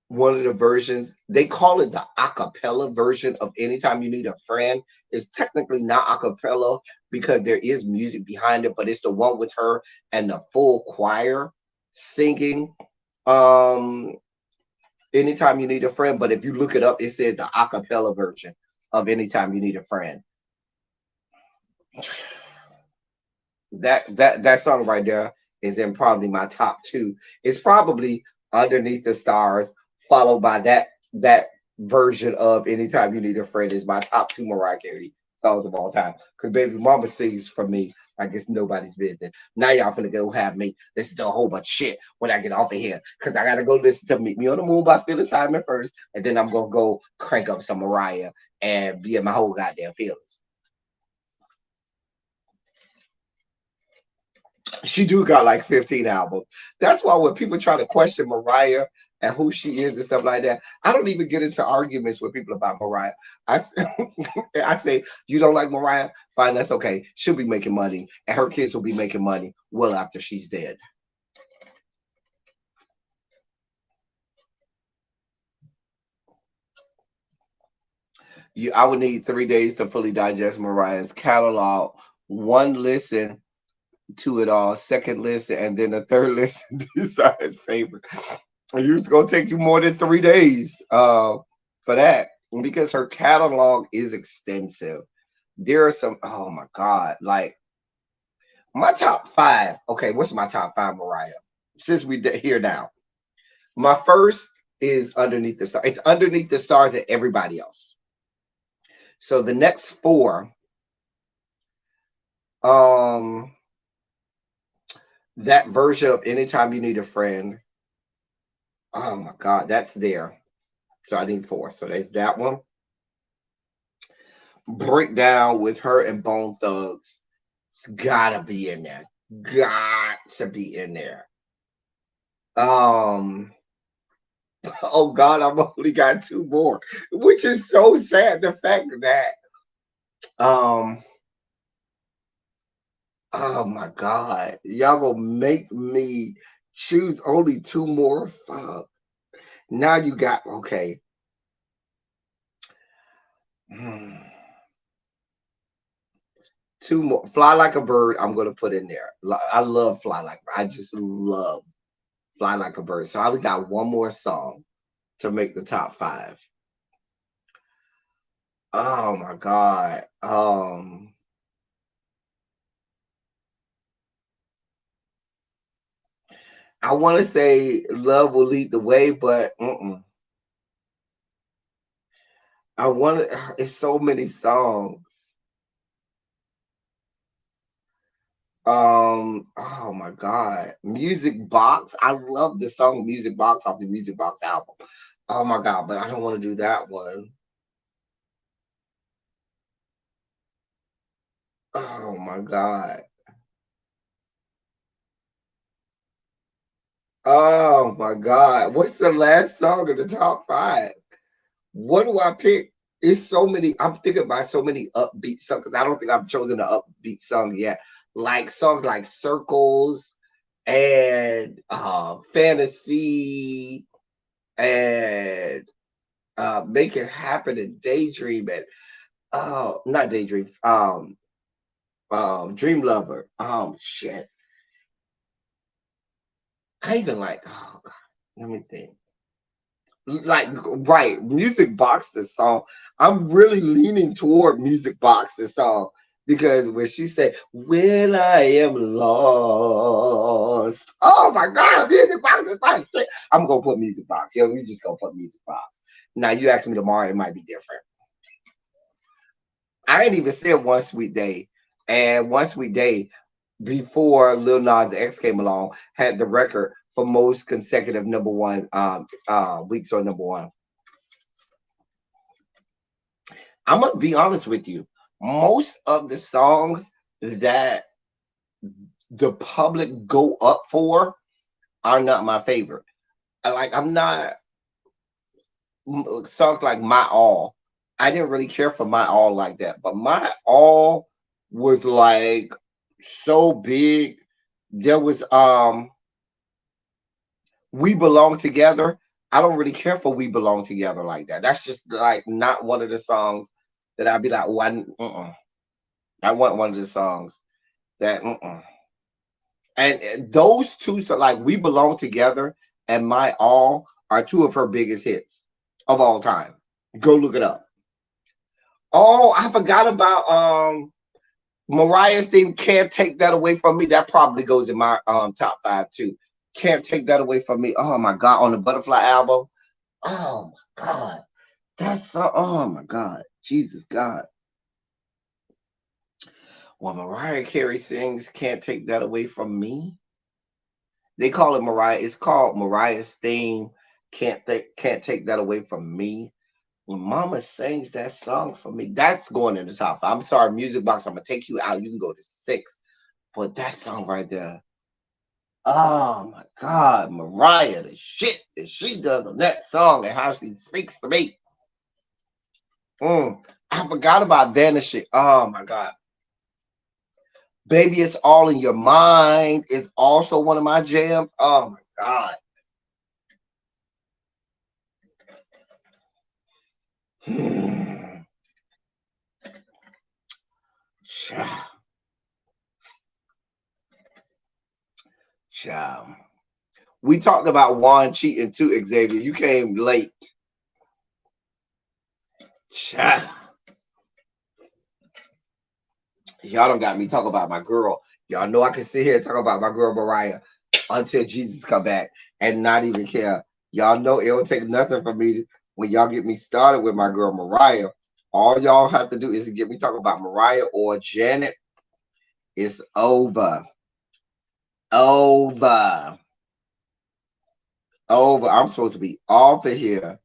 one of the versions, they call it the acapella version of Anytime You Need a Friend. It's technically not acapella because there is music behind it, but it's the one with her and the full choir singing. Um, Anytime You Need a Friend, but if you look it up, it says the acapella version of Anytime You Need a Friend. That song right there is in probably my top two. It's probably Underneath the Stars, followed by that version of Anytime You Need a Friend is my top two Mariah Carey songs of all time. Because baby mama sings for me like it's nobody's business. Now y'all finna go have me listen to a whole bunch of shit when I get off of here. Cause I gotta go listen to Meet Me on the Moon by Phyllis Hyman first, and then I'm gonna go crank up some Mariah and be in my whole goddamn feelings. She do got like 15 albums. That's why when people try to question Mariah and who she is and stuff like that, I don't even get into arguments with people about Mariah. I I say you don't like Mariah, fine, that's okay. She'll be making money, and her kids will be making money well after she's dead. I would need 3 days to fully digest Mariah's catalog. One listen to it all, second listen, and then the third listen decide favorite. It's gonna take you more than 3 days for that because her catalog is extensive. There are some, oh my god, like my top five. Okay, what's my top five, Mariah? Since we here now, my first is Underneath the Stars. It's Underneath the Stars and everybody else. So the next four, um, that version of Anytime You Need a Friend. Oh my god, that's there. So I need four. So there's that one. Breakdown with her and Bone Thugs. It's gotta be in there. Got to be in there. Um, oh God, I've only got two more, which is so sad. The fact that um oh my God, y'all gonna make me choose only two more. Fuck. Now you got okay. Hmm. Two more. Fly Like a Bird, I'm gonna put in there. I love Fly Like I just love Fly Like a Bird. So I only got one more song. to make the top 5. Oh my God. I want to say Love Will Lead the Way, but I want to, it's so many songs. Oh my God. Music Box. I love the song Music Box off the Music Box album. Oh my God, but I don't want to do that one. Oh my God. Oh my God. What's the last song in the top 5? What do I pick? It's so many. I'm thinking about so many upbeat songs because I don't think I've chosen an upbeat song yet. Like songs like Circles and Fantasy and Make It Happen and Daydream and not Daydream, Dream Lover. Shit. I even like, oh God, let me think. Like, right, Music Box the song. I'm really leaning toward Music Box the song because when she said, "When I am lost," oh my God, Music Box is my shit. I'm gonna put Music Box. Yo, we just gonna put Music Box. Now you ask me tomorrow, it might be different. I ain't even said One Sweet Day, and One Sweet Day before Lil Nas X came along had the record for most consecutive number one weeks on number one. I'm gonna be honest with you. Most of the songs that the public go up for are not my favorite. Like I'm not songs like My All. I didn't really care for My All like that, but My All was like so big. There was We Belong Together. I don't really care for We Belong Together like that. That's just like not one of the songs that I'd be like, one. I want one of the songs that. And those two, so like We Belong Together and My All are two of her biggest hits of all time. Go look it up. Oh, I forgot about Mariah's theme. Can't Take That Away From Me. That probably goes in my top 5 too. Can't Take That Away From Me. Oh my God, on the Butterfly album. Oh my God. That's so, oh my God. Jesus God. When Mariah Carey sings Can't Take That Away From Me. They call it Mariah. It's called Mariah's theme. Can't take that away from me. When Mama sings that song for me, that's going in the top 5. I'm sorry, Music Box. I'm gonna take you out. You can go to 6, but that song right there. Oh my God, Mariah, the shit that she does on that song and how she speaks to me. I forgot about Vanishing. Oh my God. Baby, It's All in Your Mind is also one of my jams. Oh my God. Child. Child. We talked about Juan cheating too, Xavier. You came late. Child. Y'all don't got me talking about my girl. Y'all know I can sit here and talk about my girl Mariah until Jesus come back and not even care. Y'all know it will take nothing from me when y'all get me started with my girl Mariah. All y'all have to do is get me talking about Mariah or Janet. It's over. Over. Over. I'm supposed to be off of here.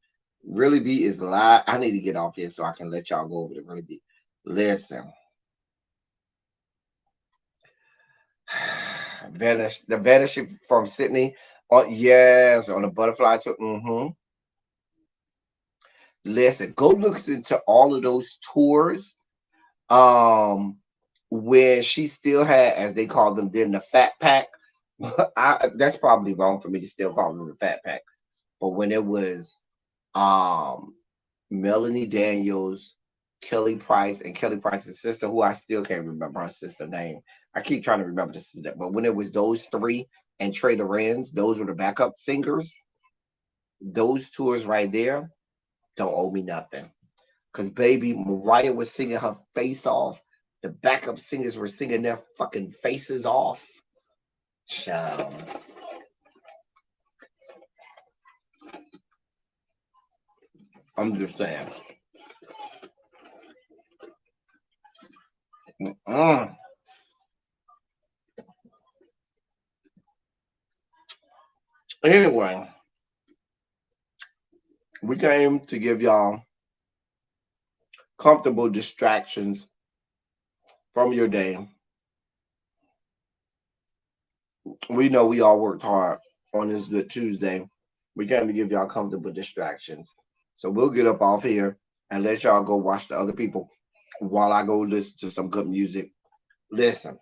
Really Be is live. I need to get off here so I can let y'all go over to Really Be. Listen. The vanishing from Sydney. Oh, yes, on the butterfly tour. Listen, go look into all of those tours. Where she still had, as they call them then, the Fat Pack. That's probably wrong for me to still call them the Fat Pack. But when it was um Melanie Daniels, Kelly Price, and Kelly Price's sister, who I still can't remember her sister name. I keep trying to remember the sister, but when it was those three and Trey Lorenz, those were the backup singers. Those tours right there don't owe me nothing. Cause baby, Mariah was singing her face off. The backup singers were singing their fucking faces off. Child. I'm just saying. Mm. Anyway, we came to give y'all comfortable distractions from your day. We know we all worked hard on this good Tuesday. We came to give y'all comfortable distractions. So we'll get up off here and let y'all go watch the other people while I go listen to some good music. Listen,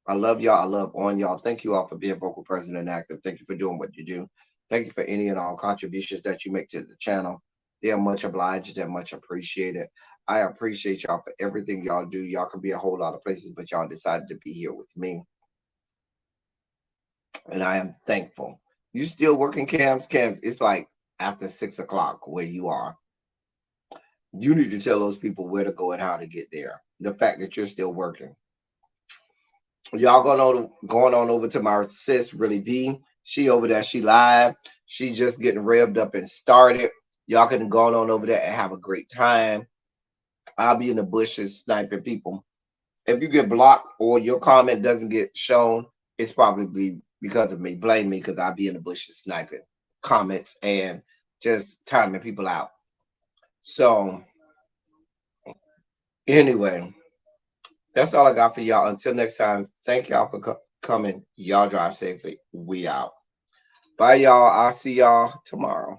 I love y'all. I love on y'all. Thank you all for being vocal, present, and active. Thank you for doing what you do. Thank you for any and all contributions that you make to the channel. They are much obliged. They're much appreciated. I appreciate y'all for everything y'all do. Y'all could be a whole lot of places, but y'all decided to be here with me. And I am thankful. You still working camps? Camps, it's like after 6 o'clock where you are. You need to tell those people where to go and how to get there. The fact that you're still working. Y'all going on over to my sis, Really B. She over there, she live. She just getting revved up and started. Y'all can go on over there and have a great time. I'll be in the bushes sniping people. If you get blocked or your comment doesn't get shown, it's probably because of me. Blame me because I'll be in the bushes sniping comments and just timing people out. So anyway, that's all I got for y'all. Until next time, thank y'all for coming. Y'all drive safely. We out. Bye, y'all. I'll see y'all tomorrow.